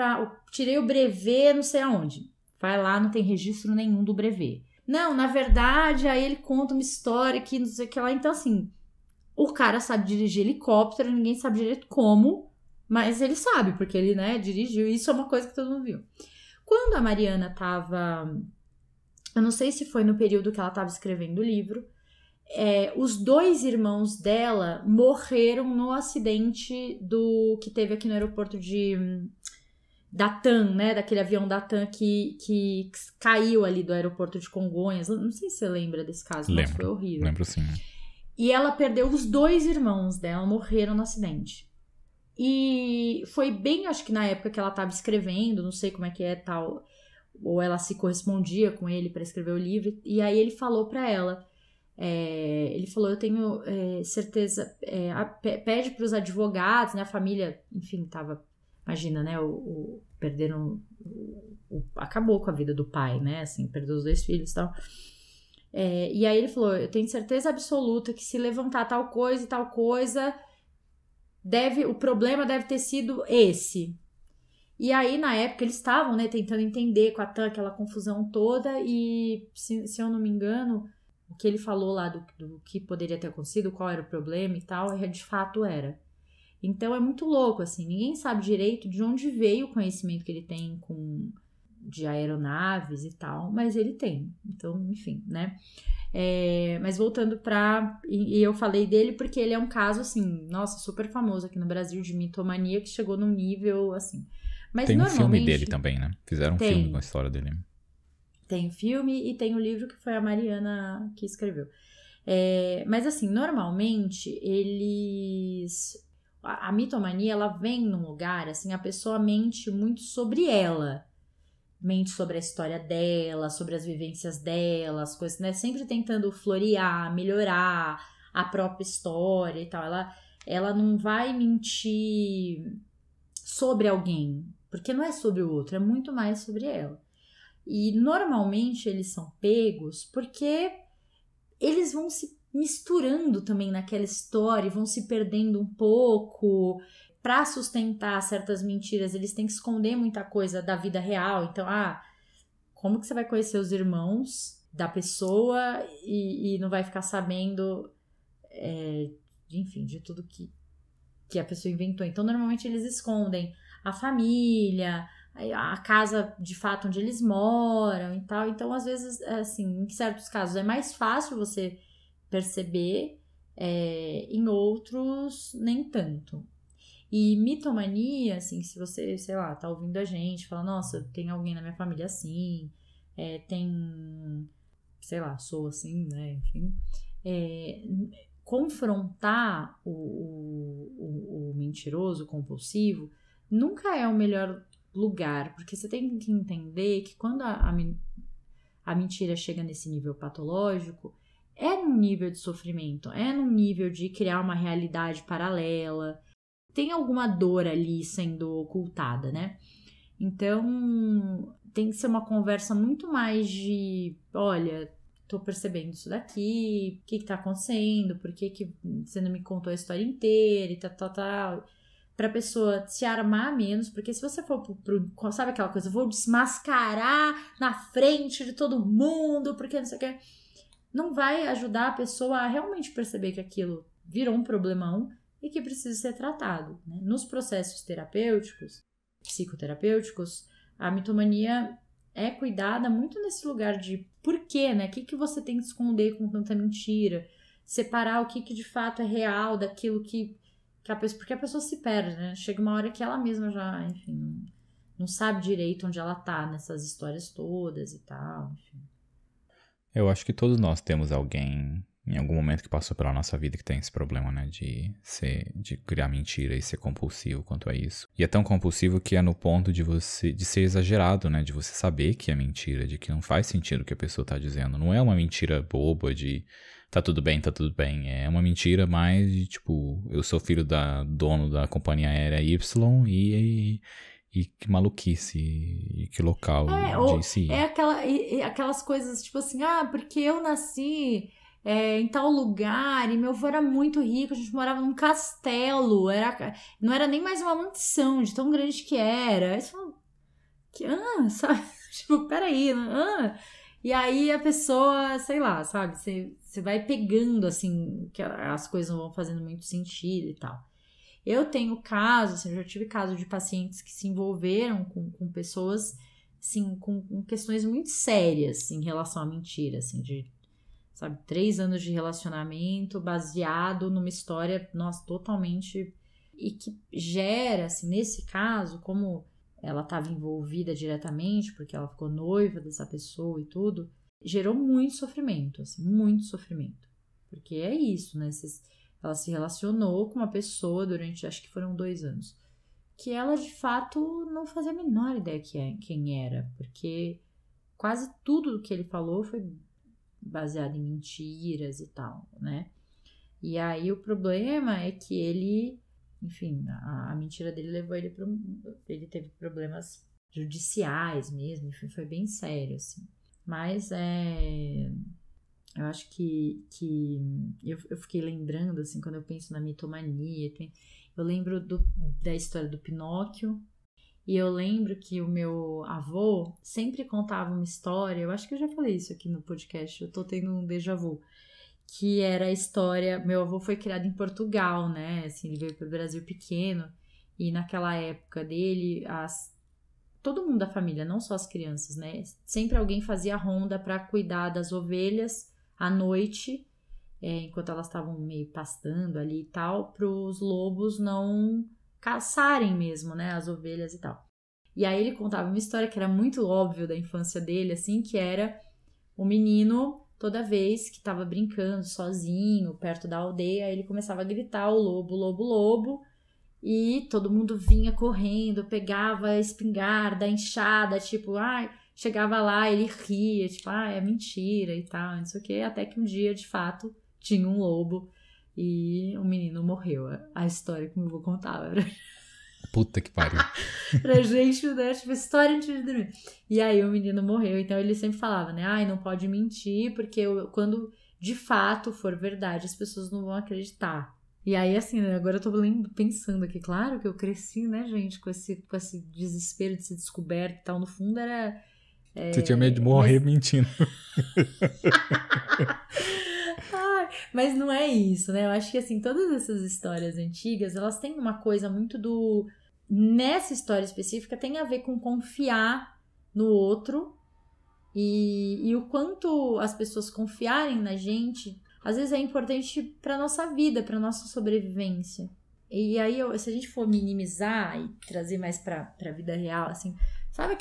S1: tirei o brevet não sei aonde. Vai lá, não tem registro nenhum do brevet. Não, na verdade, aí ele conta uma história que não sei o que lá. Então, assim, o cara sabe dirigir helicóptero, ninguém sabe direito como, mas ele sabe, porque ele, né, dirigiu. Isso é uma coisa que todo mundo viu. Quando a Mariana tava... Eu não sei se foi no período que ela tava escrevendo o livro, os 2 irmãos dela morreram no acidente que teve aqui no aeroporto da TAM, né? Daquele avião da TAM que caiu ali do aeroporto de Congonhas. Não sei se você lembra desse caso, mas foi horrível.
S2: Lembro sim.
S1: E ela perdeu os 2 irmãos dela, morreram no acidente. E foi bem, acho que na época que ela estava escrevendo, não sei como é que é tal, ou ela se correspondia com ele para escrever o livro, e aí ele falou para ela, ele falou, eu tenho certeza, pede para os advogados, né, a família, enfim, tava, imagina, né, perderam, acabou com a vida do pai, né, assim, perdeu os 2 filhos e tal, e aí ele falou, eu tenho certeza absoluta que se levantar tal coisa e tal coisa, o problema deve ter sido esse. E aí, na época, eles estavam, né, tentando entender com a TAM aquela confusão toda e, se eu não me engano, o que ele falou lá do que poderia ter acontecido, qual era o problema e tal, de fato era. Então, é muito louco, assim, ninguém sabe direito de onde veio o conhecimento que ele tem de aeronaves e tal, mas ele tem. Então, enfim, né. Mas voltando e eu falei dele porque ele é um caso, assim, nossa, super famoso aqui no Brasil de mitomania que chegou num nível, assim... Mas
S2: tem um filme dele também, né? Fizeram um filme com a história dele.
S1: Tem o filme e tem o livro que foi a Mariana que escreveu. Mas assim, normalmente a mitomania, ela vem num lugar, assim, a pessoa mente muito sobre ela. Mente sobre a história dela, sobre as vivências dela, as coisas, né? Sempre tentando florear, melhorar a própria história e tal. Ela não vai mentir sobre alguém, porque não é sobre o outro, é muito mais sobre ela. E normalmente eles são pegos porque eles vão se misturando também naquela história, vão se perdendo um pouco para sustentar certas mentiras, eles têm que esconder muita coisa da vida real. Então, como que você vai conhecer os irmãos da pessoa e não vai ficar sabendo, enfim, de tudo que a pessoa inventou. Então, normalmente eles escondem a família, a casa de fato onde eles moram e tal. Então, às vezes, assim, em certos casos é mais fácil você perceber, em outros nem tanto. E mitomania, assim, se você, sei lá, tá ouvindo a gente, fala, nossa, tem alguém na minha família assim, tem, sei lá, sou assim, né, enfim. Confrontar o mentiroso, o compulsivo, nunca é o melhor lugar, porque você tem que entender que quando a mentira chega nesse nível patológico, é num nível de sofrimento, é num nível de criar uma realidade paralela, tem alguma dor ali sendo ocultada, né? Então, tem que ser uma conversa muito mais de, olha, tô percebendo isso daqui, o que tá acontecendo, por que você não me contou a história inteira e tal. Pra pessoa se armar menos, porque se você for sabe aquela coisa, vou desmascarar na frente de todo mundo, porque não sei o que, não vai ajudar a pessoa a realmente perceber que aquilo virou um problemão e que precisa ser tratado, né? Nos processos terapêuticos, psicoterapêuticos, a mitomania é cuidada muito nesse lugar de porquê, né? O que você tem que esconder com tanta mentira? Separar o que de fato é real daquilo que a pessoa... Porque a pessoa se perde, né? Chega uma hora que ela mesma já, enfim, não sabe direito onde ela tá nessas histórias todas e tal, enfim.
S2: Eu acho que todos nós temos alguém em algum momento que passou pela nossa vida que tem esse problema, né, de criar mentira e ser compulsivo quanto a isso. E é tão compulsivo que é no ponto de ser exagerado, né, de você saber que é mentira, de que não faz sentido o que a pessoa tá dizendo. Não é uma mentira boba de tá tudo bem. É uma mentira mais de, tipo, eu sou filho da dono da companhia aérea Y e que maluquice, e que local disse ir.
S1: Aquelas coisas, tipo assim, porque eu nasci em tal lugar e meu avô era muito rico, a gente morava num castelo, não era nem mais uma mansão, de tão grande que era. Aí você fala, sabe? Tipo, peraí, E aí a pessoa, sei lá, sabe? Você vai pegando, assim, que as coisas não vão fazendo muito sentido e tal. Eu tenho casos, assim, eu já tive casos de pacientes que se envolveram com pessoas, assim, com questões muito sérias em relação à mentira, assim, de, sabe, 3 anos de relacionamento baseado numa história, nossa, totalmente... E que gera, assim, nesse caso, como ela estava envolvida diretamente, porque ela ficou noiva dessa pessoa e tudo, gerou muito sofrimento, assim, muito sofrimento. Porque é isso, né? Ela se relacionou com uma pessoa durante, acho que foram 2 anos, que ela de fato não fazia a menor ideia quem era, porque quase tudo que ele falou foi baseado em mentiras e tal, né? E aí o problema é que ele, enfim, a mentira dele levou ele para ele teve problemas judiciais mesmo, enfim, foi bem sério, assim. Mas eu acho que eu fiquei lembrando, assim, quando eu penso na mitomania, eu lembro da história do Pinóquio, e eu lembro que o meu avô sempre contava uma história, eu acho que eu já falei isso aqui no podcast, eu tô tendo um déjà vu, que era a história, meu avô foi criado em Portugal, né, assim, ele veio pro Brasil pequeno, e naquela época dele, todo mundo da família, não só as crianças, né, sempre alguém fazia ronda para cuidar das ovelhas à noite, enquanto elas estavam meio pastando ali e tal, para os lobos não caçarem mesmo, né, as ovelhas e tal. E aí ele contava uma história que era muito óbvio da infância dele, assim, que era o menino, toda vez que estava brincando sozinho, perto da aldeia, ele começava a gritar o lobo, lobo, lobo, e todo mundo vinha correndo, pegava a espingarda, a enxada, tipo, chegava lá, ele ria, tipo, é mentira e tal, não sei o que, até que um dia, de fato, tinha um lobo e o menino morreu. A história que eu vou contar.
S2: Puta que pariu.
S1: Pra gente, né, tipo, história antes de dormir. E aí o menino morreu, então ele sempre falava, né, não pode mentir, porque quando de fato for verdade, as pessoas não vão acreditar. E aí, assim, agora eu tô pensando aqui, claro que eu cresci, né, gente, com esse desespero de ser descoberto e tal. No fundo era...
S2: Você tinha medo de morrer mentindo.
S1: Mas não é isso, né? Eu acho que, assim, todas essas histórias antigas, elas têm uma coisa muito do... Nessa história específica, tem a ver com confiar no outro e o quanto as pessoas confiarem na gente, às vezes é importante pra nossa vida, pra nossa sobrevivência. E aí, se a gente for minimizar e trazer mais pra vida real, assim, sabe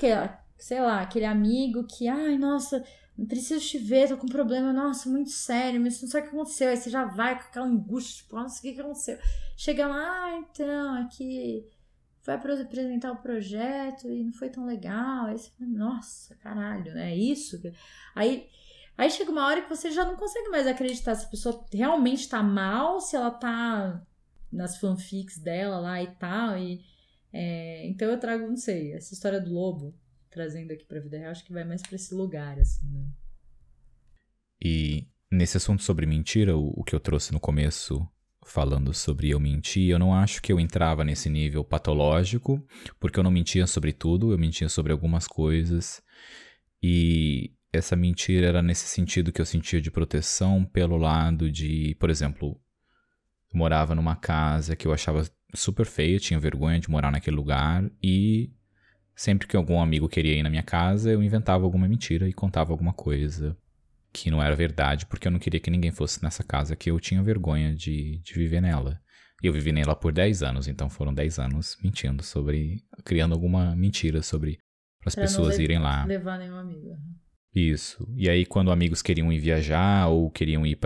S1: aquele amigo que, ai, nossa... Não preciso te ver, tô com um problema, nossa, muito sério, mas não sabe o que aconteceu. Aí você já vai com aquela angústia, tipo, nossa, o que aconteceu? Chega lá, então, aqui foi apresentar o projeto e não foi tão legal. Aí você fala, nossa, caralho, né? É isso? Aí chega uma hora que você já não consegue mais acreditar se a pessoa realmente tá mal, se ela tá nas fanfics dela lá e tal. Então eu trago, não sei, essa história do lobo. Trazendo aqui pra vida real, acho que vai mais pra esse lugar, assim, né?
S2: E nesse assunto sobre mentira, o que eu trouxe no começo, falando sobre eu mentir, eu não acho que eu entrava nesse nível patológico, porque eu não mentia sobre tudo, eu mentia sobre algumas coisas, e essa mentira era nesse sentido que eu sentia de proteção pelo lado de, por exemplo, eu morava numa casa que eu achava super feia, tinha vergonha de morar naquele lugar, e... Sempre que algum amigo queria ir na minha casa, eu inventava alguma mentira e contava alguma coisa que não era verdade, porque eu não queria que ninguém fosse nessa casa, que eu tinha vergonha de viver nela. E eu vivi nela por 10 anos, então foram 10 anos mentindo criando alguma mentira sobre as pessoas irem lá.
S1: Pra não levar nenhum amigo.
S2: Isso. E aí, quando amigos queriam ir viajar ou queriam ir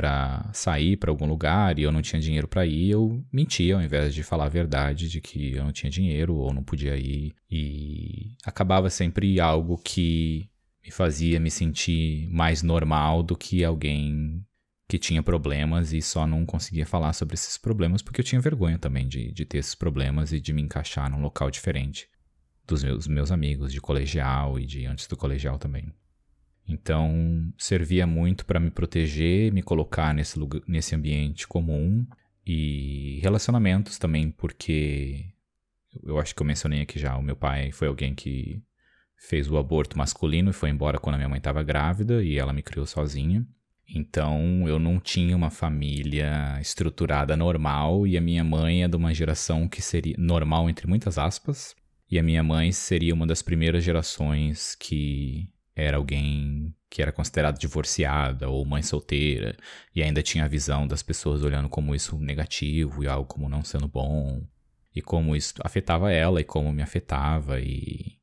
S2: sair pra algum lugar e eu não tinha dinheiro pra ir, eu mentia ao invés de falar a verdade de que eu não tinha dinheiro ou não podia ir. E acabava sempre algo que me fazia me sentir mais normal do que alguém que tinha problemas e só não conseguia falar sobre esses problemas porque eu tinha vergonha também de ter esses problemas e de me encaixar num local diferente dos meus amigos de colegial e de antes do colegial também. Então, servia muito para me proteger, me colocar nesse ambiente comum e relacionamentos também, porque eu acho que eu mencionei aqui já, o meu pai foi alguém que fez o aborto masculino e foi embora quando a minha mãe estava grávida e ela me criou sozinha. Então, eu não tinha uma família estruturada normal e a minha mãe é de uma geração que seria normal entre muitas aspas e a minha mãe seria uma das primeiras gerações que... era alguém que era considerado divorciada ou mãe solteira e ainda tinha a visão das pessoas olhando como isso negativo e algo como não sendo bom e como isso afetava ela e como me afetava e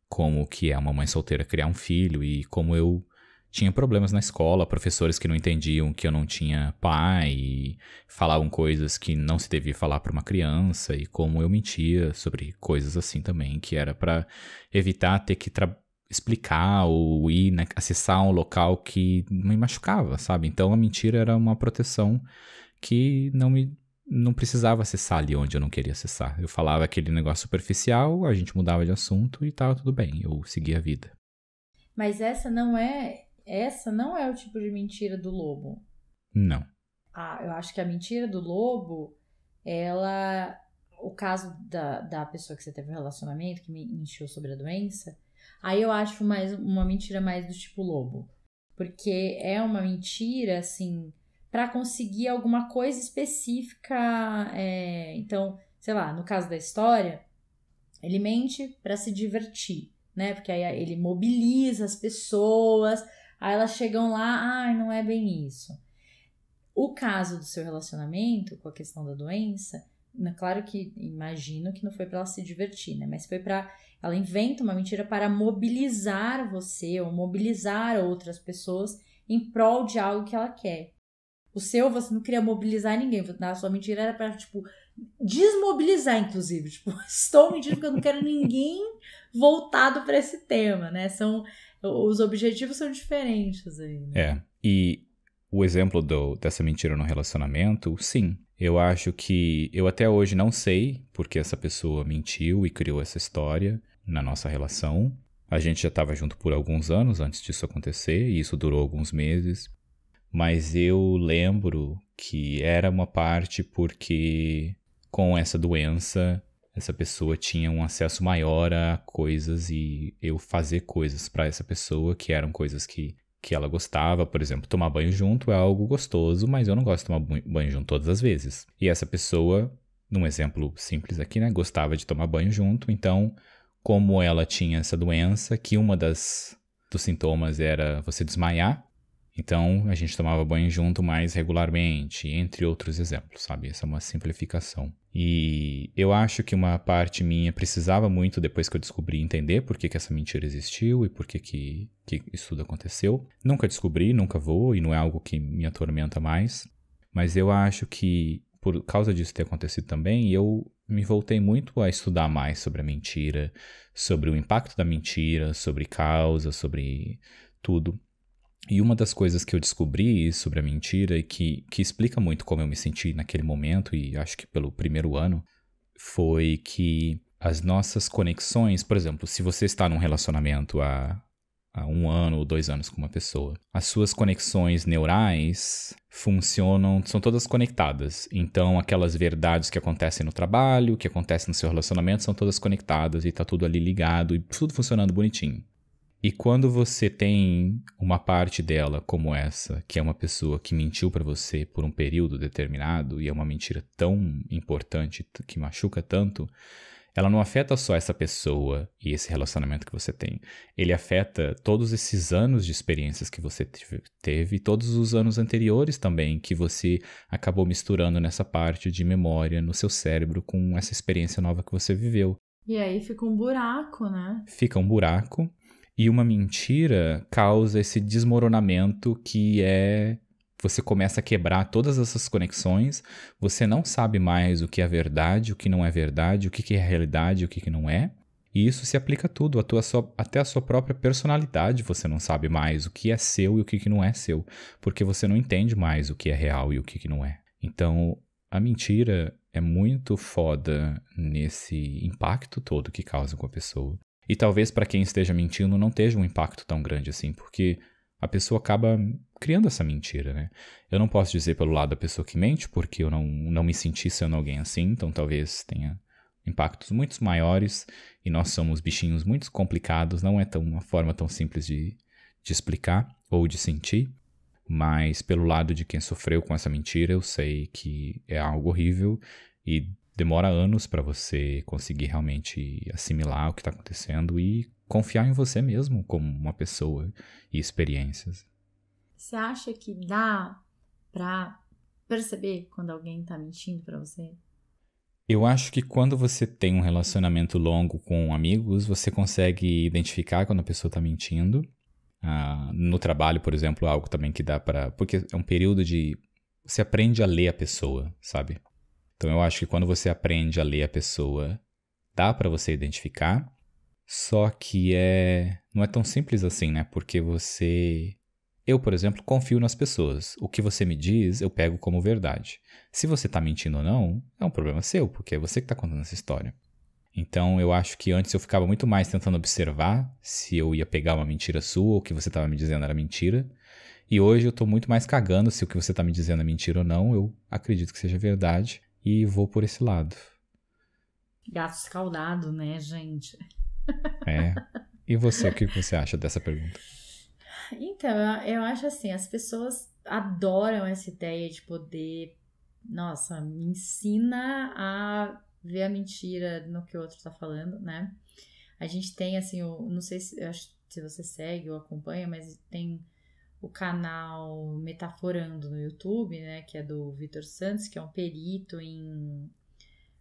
S2: como que é uma mãe solteira criar um filho e como eu tinha problemas na escola, professores que não entendiam que eu não tinha pai e falavam coisas que não se devia falar para uma criança e como eu mentia sobre coisas assim também, que era para evitar ter que explicar ou ir, né, acessar um local que me machucava, sabe? Então a mentira era uma proteção que não precisava acessar ali onde eu não queria acessar. Eu falava aquele negócio superficial, a gente mudava de assunto e tava tudo bem, eu seguia a vida.
S1: Mas essa não é o tipo de mentira do lobo.
S2: Não.
S1: Eu acho que a mentira do lobo, o caso da pessoa que você teve um relacionamento, que me mentiu sobre a doença, aí eu acho uma mentira mais do tipo lobo. Porque é uma mentira, assim, pra conseguir alguma coisa específica. Então, sei lá, no caso da história, ele mente pra se divertir, né? Porque aí ele mobiliza as pessoas, aí elas chegam lá, não é bem isso. O caso do seu relacionamento, com a questão da doença, claro que imagino que não foi pra ela se divertir, né? Mas foi pra... Ela inventa uma mentira para mobilizar você ou mobilizar outras pessoas em prol de algo que ela quer. O seu, você não queria mobilizar ninguém. A sua mentira era para, tipo, desmobilizar, inclusive. Tipo, estou mentindo porque eu não quero ninguém voltado para esse tema, né? Os objetivos são diferentes aí, né?
S2: E o exemplo dessa mentira no relacionamento, sim. Eu acho que eu até hoje não sei porque essa pessoa mentiu e criou essa história na nossa relação. A gente já estava junto por alguns anos antes disso acontecer e isso durou alguns meses. Mas eu lembro que era uma parte porque com essa doença, essa pessoa tinha um acesso maior a coisas e eu fazer coisas para essa pessoa que eram coisas que ela gostava. Por exemplo, tomar banho junto é algo gostoso, mas eu não gosto de tomar banho junto todas as vezes. E essa pessoa, num exemplo simples aqui, né, gostava de tomar banho junto, então, como ela tinha essa doença, que dos sintomas era você desmaiar, então a gente tomava banho junto mais regularmente, entre outros exemplos, sabe? Essa é uma simplificação. E eu acho que uma parte minha precisava muito, depois que eu descobri, entender por que essa mentira existiu e por que isso tudo aconteceu. Nunca descobri, nunca vou, e não é algo que me atormenta mais. Mas eu acho que, por causa disso ter acontecido também, eu me voltei muito a estudar mais sobre a mentira, sobre o impacto da mentira, sobre causa, sobre tudo. E uma das coisas que eu descobri sobre a mentira e que explica muito como eu me senti naquele momento, e acho que pelo primeiro ano, foi que as nossas conexões, por exemplo, se você está num relacionamento há 1 ano ou 2 anos com uma pessoa, as suas conexões neurais funcionam, são todas conectadas. Então, aquelas verdades que acontecem no trabalho, que acontecem no seu relacionamento, são todas conectadas e tá tudo ali ligado e tudo funcionando bonitinho. E quando você tem uma parte dela como essa, que é uma pessoa que mentiu pra você por um período determinado e é uma mentira tão importante, que machuca tanto, ela não afeta só essa pessoa e esse relacionamento que você tem. Ele afeta todos esses anos de experiências que você teve e todos os anos anteriores também que você acabou misturando nessa parte de memória no seu cérebro com essa experiência nova que você viveu.
S1: E aí fica um buraco, né?
S2: Fica um buraco. E uma mentira causa esse desmoronamento que você começa a quebrar todas essas conexões, você não sabe mais o que é verdade, o que não é verdade, o que é realidade, o que não é. E isso se aplica a tudo, até a sua própria personalidade você não sabe mais o que é seu e o que não é seu, porque você não entende mais o que é real e o que não é. Então, a mentira é muito foda nesse impacto todo que causa com a pessoa. E talvez para quem esteja mentindo não esteja um impacto tão grande assim, porque a pessoa acaba criando essa mentira, né? Eu não posso dizer pelo lado da pessoa que mente, porque eu não me senti sendo alguém assim, então talvez tenha impactos muito maiores e nós somos bichinhos muito complicados, não é uma forma tão simples de explicar ou de sentir, mas pelo lado de quem sofreu com essa mentira, eu sei que é algo horrível e demora anos para você conseguir realmente assimilar o que está acontecendo e confiar em você mesmo como uma pessoa e experiências.
S1: Você acha que dá para perceber quando alguém tá mentindo para você?
S2: Eu acho que quando você tem um relacionamento longo com amigos, você consegue identificar quando a pessoa tá mentindo. No trabalho, por exemplo, é algo também que dá para... Porque é um período de... Você aprende a ler a pessoa, sabe? Então, eu acho que quando você aprende a ler a pessoa, dá para você identificar, só que não é tão simples assim, né? Porque eu, por exemplo, confio nas pessoas. O que você me diz, eu pego como verdade. Se você tá mentindo ou não, é um problema seu, porque é você que tá contando essa história. Então, eu acho que antes eu ficava muito mais tentando observar se eu ia pegar uma mentira sua ou o que você tava me dizendo era mentira. E hoje eu tô muito mais cagando se o que você tá me dizendo é mentira ou não. Eu acredito que seja verdade. E vou por esse lado.
S1: Gato escaldado, né, gente?
S2: E você, o que você acha dessa pergunta?
S1: Então, eu acho assim, as pessoas adoram essa ideia de poder... Nossa, me ensina a ver a mentira no que o outro tá falando, né? A gente tem, assim, não sei se você segue ou acompanha, mas tem o canal Metaforando no YouTube, né? Que é do Vitor Santos, que é um perito em...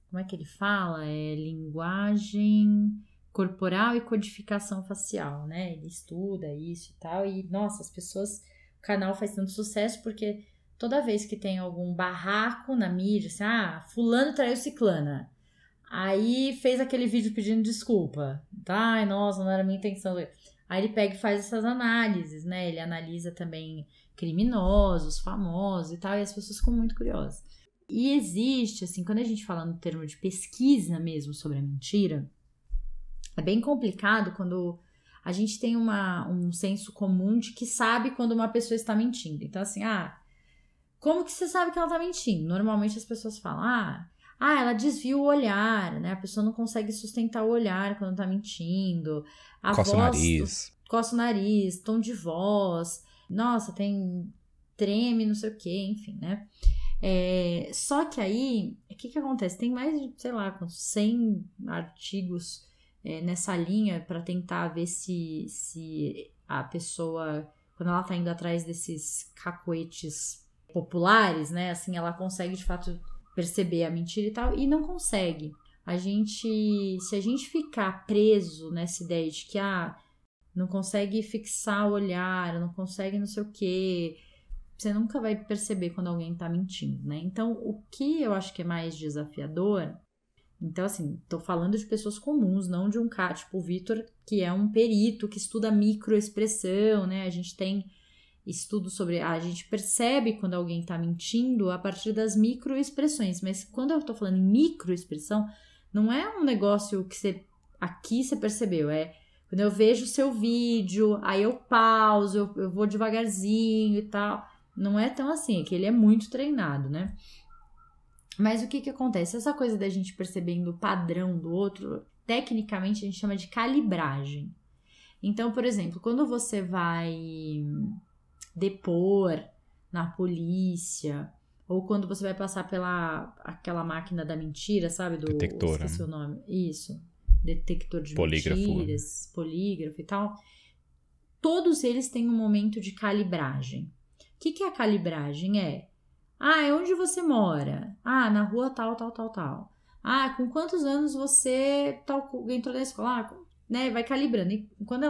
S1: Como é que ele fala? Linguagem corporal e codificação facial, né? Ele estuda isso e tal. E, nossa, as pessoas... O canal faz tanto sucesso porque toda vez que tem algum barraco na mídia, assim, fulano traiu ciclana. Aí fez aquele vídeo pedindo desculpa. Ai, nossa, não era minha intenção. Aí ele pega e faz essas análises, né? Ele analisa também criminosos, famosos e tal, e as pessoas ficam muito curiosas. E existe, assim, quando a gente fala no termo de pesquisa mesmo sobre a mentira, é bem complicado quando a gente tem um senso comum de que sabe quando uma pessoa está mentindo. Então, assim, como que você sabe que ela está mentindo? Normalmente as pessoas falam, ela desvia o olhar, né? A pessoa não consegue sustentar o olhar quando está mentindo. A
S2: Coça o
S1: voz,
S2: nariz.
S1: Coça o nariz, tom de voz. Nossa, treme, não sei o quê, enfim, né? Só que aí, o que acontece? Tem mais de, sei lá, 100 artigos nessa linha para tentar ver se a pessoa, quando ela tá indo atrás desses cacoetes populares, né, assim, ela consegue de fato perceber a mentira e tal, e não consegue. Se a gente ficar preso nessa ideia de que não consegue fixar o olhar, não consegue não sei o quê, você nunca vai perceber quando alguém tá mentindo, né? Então, o que eu acho que é mais desafiador, então, assim, tô falando de pessoas comuns, não de um cara, tipo o Vitor, que é um perito, que estuda microexpressão, né? A gente tem estudo sobre... a gente percebe quando alguém tá mentindo a partir das microexpressões, mas quando eu tô falando em microexpressão, não é um negócio que aqui você percebeu, quando eu vejo o seu vídeo, aí eu pauso, eu vou devagarzinho e tal. Não é tão assim, é que ele é muito treinado, né? Mas o que acontece? Essa coisa da gente percebendo o padrão do outro, tecnicamente a gente chama de calibragem. Então, por exemplo, quando você vai depor na polícia, ou quando você vai passar aquela máquina da mentira, sabe?
S2: Detector.
S1: Esqueci o nome. Isso. Detector de
S2: polígrafo.
S1: Mentiras, polígrafo e tal. Todos eles têm um momento de calibragem. O que é a calibragem? É onde você mora? Na rua tal, tal, tal, tal. Com quantos anos você entrou na escola? Né? Vai calibrando. E quando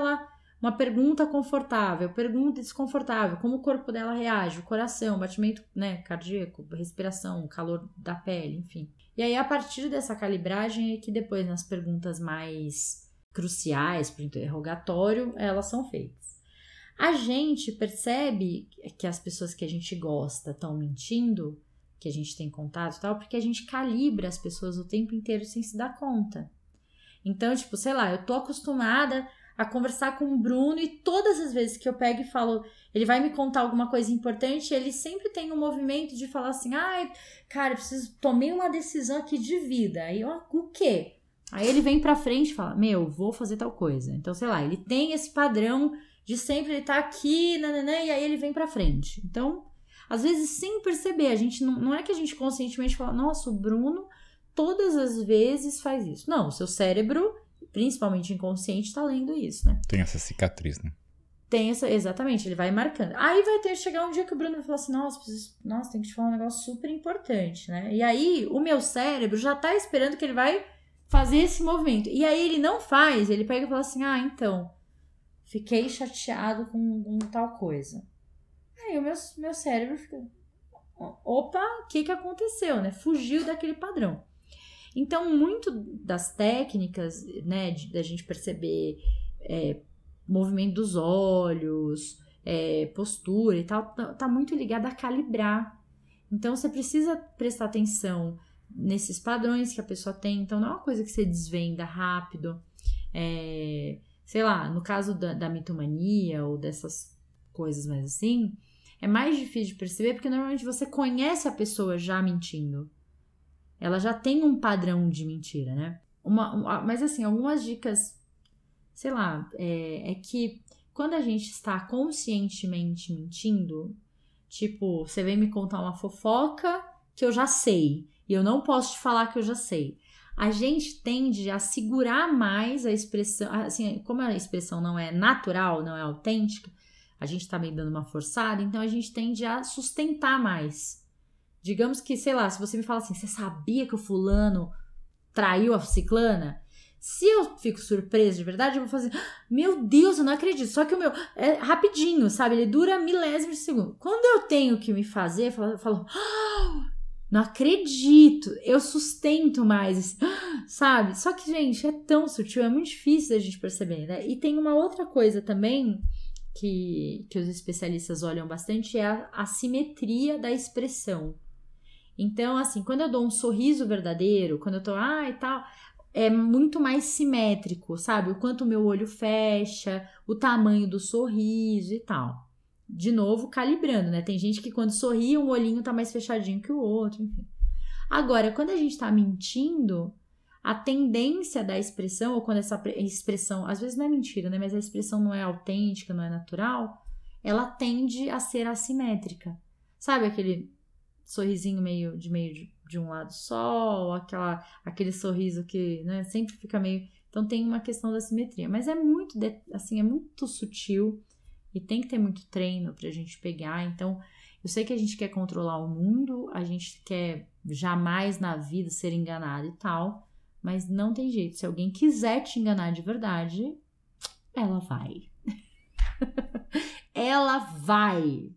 S1: uma pergunta confortável, pergunta desconfortável, como o corpo dela reage, o coração, batimento, né, cardíaco, respiração, calor da pele, enfim. E aí, a partir dessa calibragem é que depois, nas perguntas mais cruciais para o interrogatório, elas são feitas. A gente percebe que as pessoas que a gente gosta estão mentindo, que a gente tem contato e tal, porque a gente calibra as pessoas o tempo inteiro sem se dar conta. Então, tipo, sei lá, eu tô acostumada a conversar com o Bruno e todas as vezes que eu pego e falo, ele vai me contar alguma coisa importante, ele sempre tem um movimento de falar assim, cara, tomei uma decisão aqui de vida. Aí, o quê? Aí ele vem pra frente e fala, vou fazer tal coisa. Então, sei lá, ele tem esse padrão de sempre ele tá aqui, nananã, e aí ele vem pra frente. Então, às vezes, sem perceber, a gente não é que a gente conscientemente fala, nossa, o Bruno todas as vezes faz isso. Não, o seu cérebro, principalmente inconsciente, tá lendo isso, né?
S2: Tem essa cicatriz, né?
S1: Exatamente, ele vai marcando. Aí vai chegar um dia que o Bruno vai falar assim, nossa, tem que te falar um negócio super importante, né? E aí, o meu cérebro já tá esperando que ele vai fazer esse movimento. E aí, ele não faz, ele pega e fala assim, então, fiquei chateado com tal coisa. Aí o meu cérebro fica, opa, o que aconteceu, né? Fugiu daquele padrão. Então, muito das técnicas, né, da gente perceber movimento dos olhos, postura e tal, tá muito ligado a calibrar. Então, você precisa prestar atenção nesses padrões que a pessoa tem. Então, não é uma coisa que você desvenda rápido. Sei lá, no caso da mitomania ou dessas coisas mais assim, é mais difícil de perceber porque normalmente você conhece a pessoa já mentindo. Ela já tem um padrão de mentira, né? Mas assim, algumas dicas, sei lá, é que quando a gente está conscientemente mentindo, tipo, você vem me contar uma fofoca que eu já sei e eu não posso te falar que eu já sei. A gente tende a segurar mais a expressão, assim, como a expressão não é natural, não é autêntica, a gente tá meio dando uma forçada, então a gente tende a sustentar mais. Digamos que, sei lá, se você me fala assim, você sabia que o fulano traiu a ciclana? Se eu fico surpresa de verdade, eu vou fazer, meu Deus, eu não acredito. Só que o meu é rapidinho, sabe? Ele dura milésimos de segundo. Quando eu tenho que me fazer, eu falo, não acredito. Eu sustento mais, sabe? Só que, gente, é tão sutil, é muito difícil da gente perceber, né? E tem uma outra coisa também que os especialistas olham bastante, é a simetria da expressão. Então, assim, quando eu dou um sorriso verdadeiro, quando eu tô, e tal, é muito mais simétrico, sabe? O quanto o meu olho fecha, o tamanho do sorriso e tal. De novo, calibrando, né? Tem gente que quando sorri, um olhinho tá mais fechadinho que o outro, enfim. Agora, quando a gente tá mentindo, a tendência da expressão, ou quando essa expressão, às vezes não é mentira, né? Mas a expressão não é autêntica, não é natural, ela tende a ser assimétrica. Sabe aquele sorrisinho meio de um lado só, ou aquele sorriso que, né, sempre fica meio... Então tem uma questão da simetria. Mas é muito, assim, é muito sutil e tem que ter muito treino pra gente pegar. Então, eu sei que a gente quer controlar o mundo, a gente quer jamais na vida ser enganado e tal, mas não tem jeito. Se alguém quiser te enganar de verdade, ela vai. Ela vai.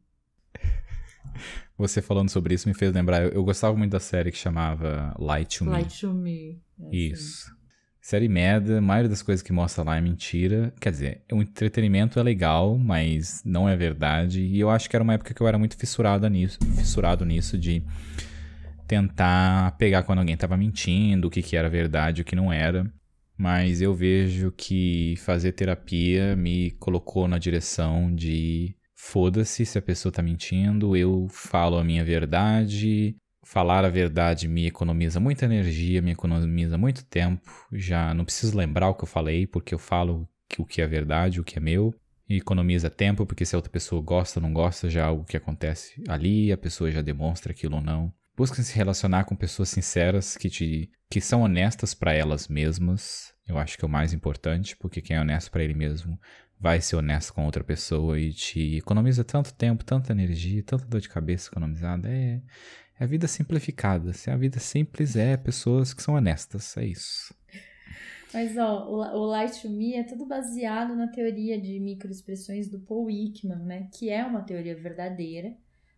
S2: Você falando sobre isso me fez lembrar, eu gostava muito da série que chamava Light to Me.
S1: Light to Me.
S2: Isso. Assim. Série merda, a maioria das coisas que mostra lá é mentira. Quer dizer, o entretenimento é legal, mas não é verdade. E eu acho que era uma época que eu era muito fissurado nisso de tentar pegar quando alguém tava mentindo, o que era verdade e o que não era. Mas eu vejo que fazer terapia me colocou na direção de foda-se se a pessoa tá mentindo, eu falo a minha verdade. Falar a verdade me economiza muita energia, me economiza muito tempo. Já não preciso lembrar o que eu falei, porque eu falo o que é verdade, o que é meu. E economiza tempo, porque se a outra pessoa gosta ou não gosta, já é algo que acontece ali, a pessoa já demonstra aquilo ou não. Busquem se relacionar com pessoas sinceras que são honestas para elas mesmas. Eu acho que é o mais importante, porque quem é honesto para ele mesmo vai ser honesto com outra pessoa e te economiza tanto tempo, tanta energia, tanta dor de cabeça economizada. É a vida simplificada. Se a vida simples é pessoas que são honestas, é isso.
S1: Mas, ó, o Light to Me é tudo baseado na teoria de microexpressões do Paul Ekman, né? Que é uma teoria verdadeira,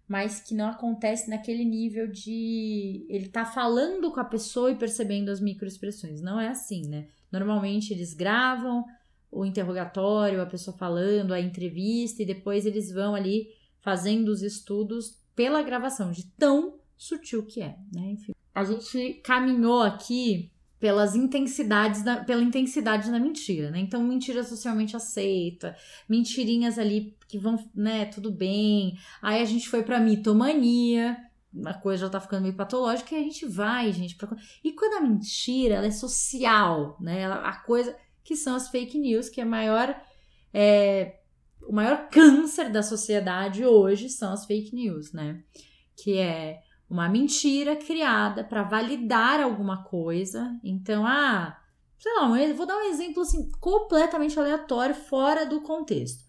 S1: mas que não acontece naquele nível de ele tá falando com a pessoa e percebendo as microexpressões. Não é assim, né? Normalmente eles gravam o interrogatório, a pessoa falando, a entrevista, e depois eles vão ali fazendo os estudos pela gravação, de tão sutil que é, né? Enfim, a gente caminhou aqui pela intensidade da mentira, né? Então, mentira socialmente aceita, mentirinhas ali que vão, né, tudo bem. Aí a gente foi pra mitomania, a coisa já tá ficando meio patológica, e a gente vai, gente, pra... E quando a mentira, ela é social, né? A coisa que são as fake news, que é o maior câncer da sociedade hoje são as fake news, né? Que é uma mentira criada para validar alguma coisa. Então, sei lá, vou dar um exemplo assim, completamente aleatório, fora do contexto.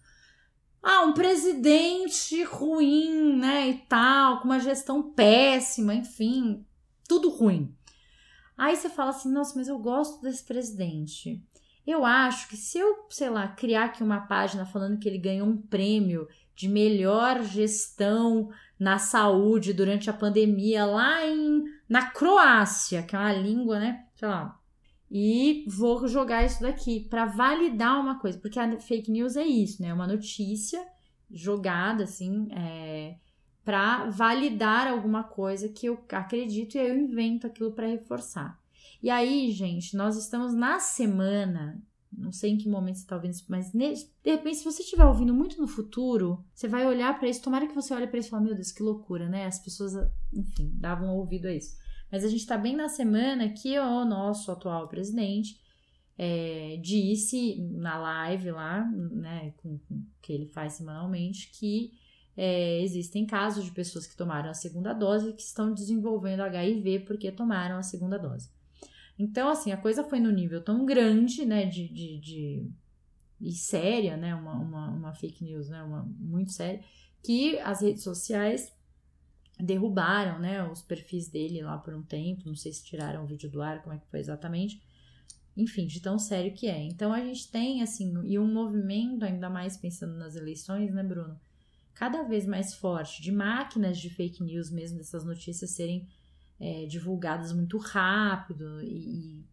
S1: Um presidente ruim, né, e tal, com uma gestão péssima, enfim, tudo ruim. Aí você fala assim, nossa, mas eu gosto desse presidente. Eu acho que se eu, sei lá, criar aqui uma página falando que ele ganhou um prêmio de melhor gestão na saúde durante a pandemia lá na Croácia, que é uma língua, né, sei lá, e vou jogar isso daqui para validar uma coisa, porque a fake news é isso, né, uma notícia jogada, assim, para validar alguma coisa que eu acredito e aí eu invento aquilo para reforçar. E aí, gente, nós estamos na semana, não sei em que momento você está ouvindo isso, mas de repente, se você estiver ouvindo muito no futuro, você vai olhar para isso, tomara que você olhe para isso e fale, meu Deus, que loucura, né? As pessoas, enfim, davam ouvido a isso. Mas a gente está bem na semana que o nosso atual presidente disse na live lá, né, que ele faz semanalmente, que existem casos de pessoas que tomaram a segunda dose e que estão desenvolvendo HIV porque tomaram a segunda dose. Então, assim, a coisa foi no nível tão grande, né, e séria, né, uma fake news, né, muito séria, que as redes sociais derrubaram, né, os perfis dele lá por um tempo, não sei se tiraram o vídeo do ar, como é que foi exatamente, enfim, de tão sério que é. Então, a gente tem, assim, e um movimento, ainda mais pensando nas eleições, né, Bruno, cada vez mais forte, de máquinas de fake news mesmo, dessas notícias serem divulgadas muito rápido e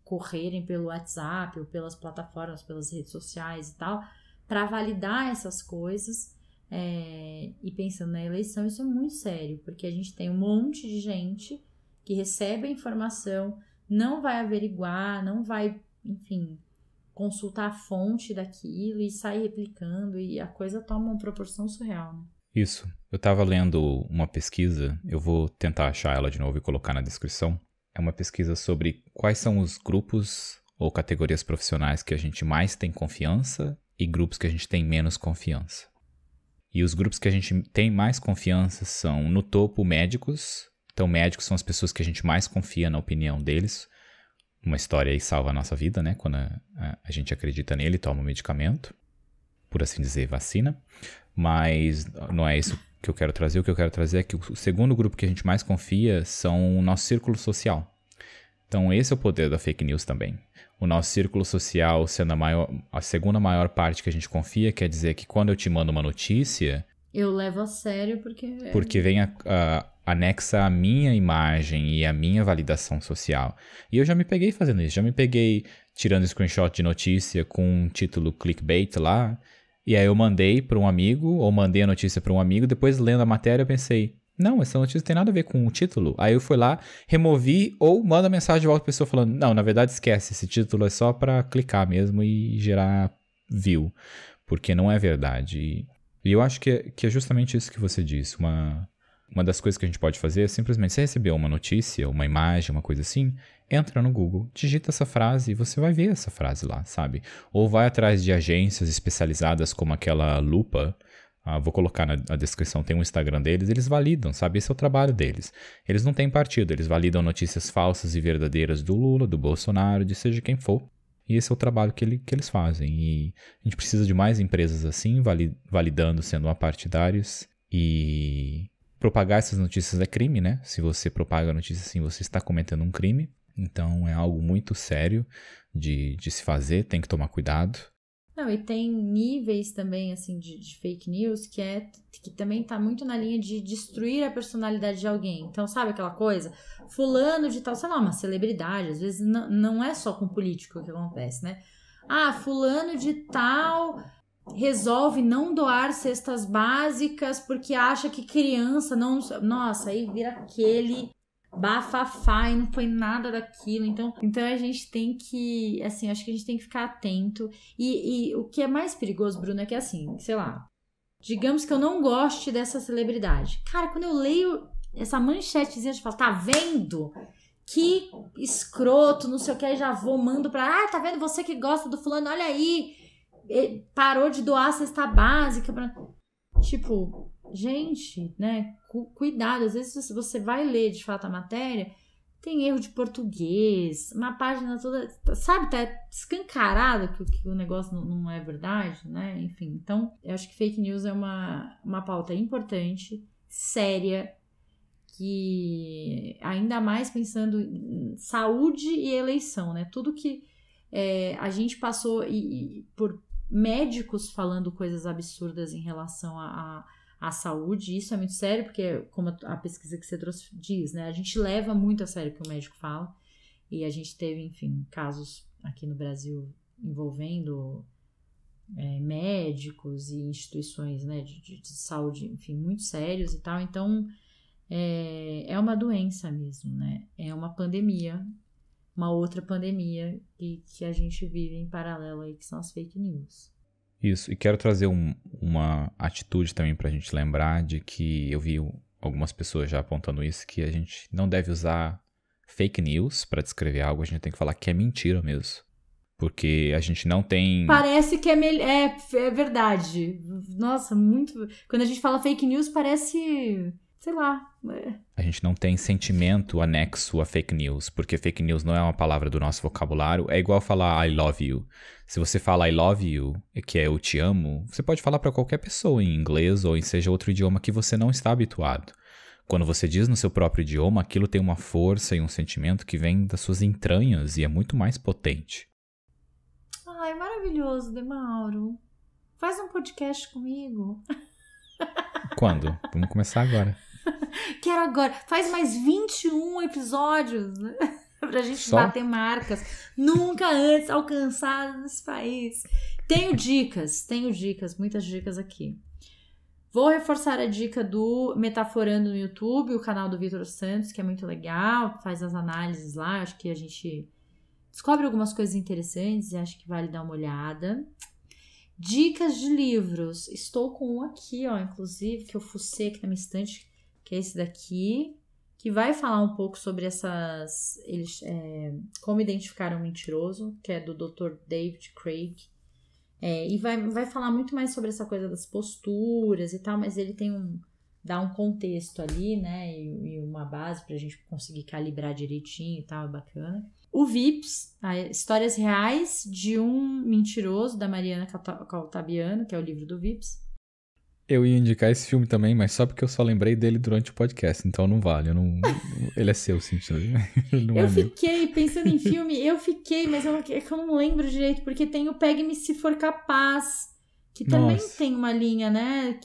S1: correrem pelo WhatsApp ou pelas plataformas, pelas redes sociais e tal, para validar essas coisas. E pensando na eleição, isso é muito sério, porque a gente tem um monte de gente que recebe a informação, não vai averiguar, não vai, enfim, consultar a fonte daquilo e sair replicando, e a coisa toma uma proporção surreal, né?
S2: Isso. Eu estava lendo uma pesquisa, eu vou tentar achar ela de novo e colocar na descrição. É uma pesquisa sobre quais são os grupos ou categorias profissionais que a gente mais tem confiança e grupos que a gente tem menos confiança. E os grupos que a gente tem mais confiança são, no topo, médicos. Então, médicos são as pessoas que a gente mais confia na opinião deles. Uma história aí salva a nossa vida, né? Quando a gente acredita nele, toma o medicamento. Por assim dizer, vacina. Mas não é isso que eu quero trazer. O que eu quero trazer é que o segundo grupo que a gente mais confia são o nosso círculo social. Então, esse é o poder da fake news também. O nosso círculo social sendo a segunda maior parte que a gente confia, quer dizer que quando eu te mando uma notícia...
S1: Eu levo a sério porque...
S2: Porque vem anexa a minha imagem e a minha validação social. E eu já me peguei fazendo isso. Já me peguei tirando screenshot de notícia com um título clickbait lá. E aí eu mandei para um amigo, ou mandei a notícia para um amigo. Depois, lendo a matéria, eu pensei... Não, essa notícia não tem nada a ver com o título. Aí eu fui lá, removi ou mando a mensagem de volta pra pessoa falando, não, na verdade esquece, esse título é só pra clicar mesmo e gerar view, porque não é verdade. E eu acho que é justamente isso que você disse. Uma das coisas que a gente pode fazer é simplesmente, você recebeu uma notícia, uma imagem, uma coisa assim, entra no Google, digita essa frase e você vai ver essa frase lá, sabe? Ou vai atrás de agências especializadas como aquela Lupa. Vou colocar na descrição, tem um Instagram deles, eles validam, sabe? Esse é o trabalho deles. Eles não têm partido, eles validam notícias falsas e verdadeiras do Lula, do Bolsonaro, de seja quem for. E esse é o trabalho que eles fazem. E a gente precisa de mais empresas assim, validando, sendo apartidários. E propagar essas notícias é crime, né? Se você propaga a notícia assim, você está cometendo um crime. Então é algo muito sério de se fazer, tem que tomar cuidado.
S1: Não, e tem níveis também, assim, de fake news que também tá muito na linha de destruir a personalidade de alguém. Então, sabe aquela coisa? Fulano de tal, sei lá, uma celebridade, às vezes não é só com político que acontece, né? Fulano de tal resolve não doar cestas básicas porque acha que criança não... Nossa, aí vira aquele... bafafá e não foi nada daquilo. Então a gente tem que, assim, acho que a gente tem que ficar atento. E o que é mais perigoso, Bruno, é que assim, sei lá, digamos que eu não goste dessa celebridade. Cara, quando eu leio essa manchetezinha, eu falo, tá vendo? Que escroto, não sei o que, aí já vou, mando pra... tá vendo? Você que gosta do fulano, olha aí, parou de doar a cesta básica pra... Tipo, gente, né? Cuidado, às vezes você vai ler de fato a matéria, tem erro de português, uma página toda, sabe, tá escancarado que o negócio não é verdade, né? Enfim, então eu acho que fake news é uma pauta importante, séria, que ainda mais pensando em saúde e eleição, né? Tudo que a gente passou por médicos falando coisas absurdas em relação à saúde, isso é muito sério, porque como a pesquisa que você trouxe diz, né, a gente leva muito a sério o que o médico fala, e a gente teve, enfim, casos aqui no Brasil envolvendo médicos e instituições, né, de saúde, enfim, muito sérios e tal, então é uma doença mesmo, né, é uma pandemia, uma outra pandemia que a gente vive em paralelo aí, que são as fake news.
S2: Isso, e quero trazer uma atitude também pra gente lembrar de que eu vi algumas pessoas já apontando isso, que a gente não deve usar fake news pra descrever algo, a gente tem que falar que é mentira mesmo. Porque a gente não tem...
S1: Parece que é verdade. Nossa, muito... Quando a gente fala fake news, parece... Sei lá.
S2: A gente não tem sentimento anexo a fake news, porque fake news não é uma palavra do nosso vocabulário. É igual falar I love you. Se você fala I love you, que é eu te amo, você pode falar para qualquer pessoa em inglês ou em seja outro idioma que você não está habituado. Quando você diz no seu próprio idioma, aquilo tem uma força e um sentimento que vem das suas entranhas e é muito mais potente.
S1: Ai, maravilhoso, Demauro. Faz um podcast comigo.
S2: Quando? Vamos começar agora.
S1: Quero agora. Faz mais 21 episódios, né? Pra gente bater marcas nunca antes alcançadas nesse país. Tenho dicas, muitas dicas aqui. Vou reforçar a dica do Metaforando no YouTube, o canal do Vitor Santos, que é muito legal, faz as análises lá, acho que a gente descobre algumas coisas interessantes e acho que vale dar uma olhada. Dicas de livros. Estou com um aqui, ó, inclusive, que eu fucei aqui na minha estante, que é esse daqui, que vai falar um pouco sobre como identificar um mentiroso, que é do Dr. David Craig. E vai falar muito mais sobre essa coisa das posturas e tal, mas ele dá um contexto ali, né, e uma base pra gente conseguir calibrar direitinho e tal, é bacana. O Vips, Histórias Reais de um Mentiroso, da Mariana Caltabiano, que é o livro do Vips.
S2: Eu ia indicar esse filme também, mas só porque eu só lembrei dele durante o podcast, então não vale. Ele é seu, sim.
S1: Eu fiquei pensando em filme, mas é que eu não lembro direito, porque tem o Pegue-me Se For Capaz, que também tem uma linha, né?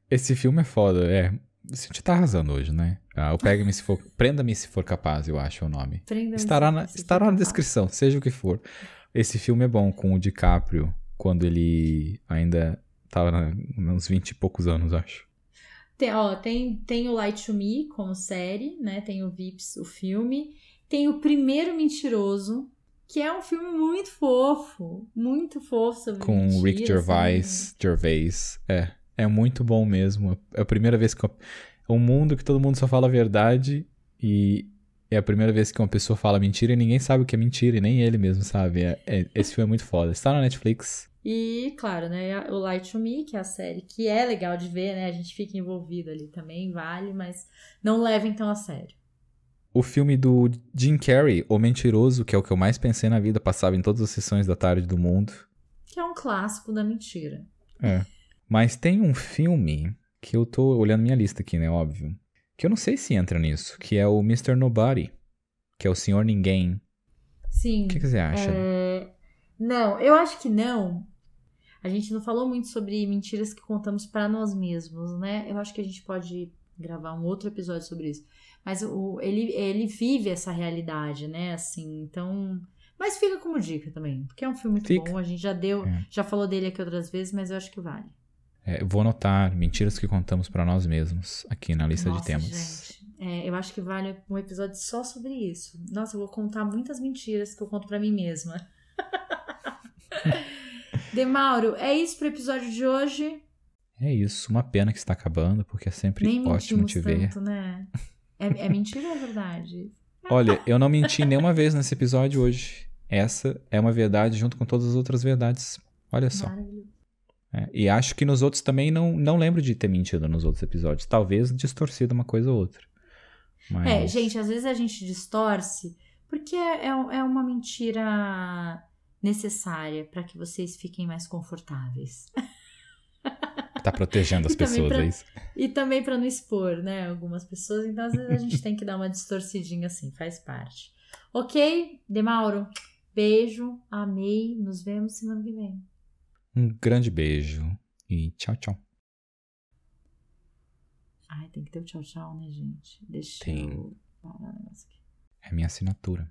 S2: Esse filme é foda, A gente tá arrasando hoje, né? O Pegue-me Se For... Prenda-me Se For Capaz, eu acho o nome. Estará na descrição, seja o que for. Esse filme é bom, com o DiCaprio, quando ele ainda tava uns 20 e poucos anos, acho.
S1: Tem o Light to Me como série, né? Tem o Vips, o filme. Tem o Primeiro Mentiroso, que é um filme muito fofo sobre
S2: com
S1: mentira,
S2: Rick Gervais. É muito bom mesmo. É a primeira vez que... É um mundo que todo mundo só fala a verdade e é a primeira vez que uma pessoa fala mentira e ninguém sabe o que é mentira, e nem ele mesmo sabe. Esse filme é muito foda. Está na Netflix.
S1: E, claro, né, o Light to Me, que é a série que é legal de ver, né? A gente fica envolvido ali também, vale, mas não levem tão a sério.
S2: O filme do Jim Carrey, O Mentiroso, que é o que eu mais pensei na vida, passava em todas as sessões da tarde do mundo.
S1: Que é um clássico da mentira.
S2: Mas tem um filme que eu tô olhando minha lista aqui, né, óbvio, que eu não sei se entra nisso, que é o Mr. Nobody, que é o Senhor Ninguém.
S1: Sim.
S2: O que você acha?
S1: Não, eu acho que não. A gente não falou muito sobre mentiras que contamos para nós mesmos, né? Eu acho que a gente pode gravar um outro episódio sobre isso. Mas ele vive essa realidade, né? Assim, então... Mas fica como dica também, porque é um filme muito bom. A gente já falou dele aqui outras vezes, mas eu acho que vale.
S2: Eu vou anotar mentiras que contamos para nós mesmos aqui na lista de temas.
S1: Gente, eu acho que vale um episódio só sobre isso. Nossa, eu vou contar muitas mentiras que eu conto para mim mesma. Demauro, é isso pro episódio de hoje?
S2: É isso, uma pena que está acabando, porque é sempre ótimo te ver.
S1: Tanto, né? É mentira ou é verdade?
S2: Olha, eu não menti nenhuma vez nesse episódio hoje. Essa é uma verdade junto com todas as outras verdades. Olha só.
S1: Maravilhoso.
S2: E acho que nos outros também não lembro de ter mentido nos outros episódios. Talvez distorcido uma coisa ou outra. Mas...
S1: gente, às vezes a gente distorce porque é uma mentira necessária para que vocês fiquem mais confortáveis.
S2: Tá protegendo as pessoas, é isso?
S1: E também para não expor, né, algumas pessoas. Então, às vezes a gente tem que dar uma distorcidinha assim, faz parte. Ok? Demauro, beijo, amei, nos vemos semana que vem.
S2: Um grande beijo e tchau, tchau.
S1: Ai, tem que ter o tchau, tchau, né, gente? Deixa
S2: eu
S1: parar o negócio aqui.
S2: É minha assinatura.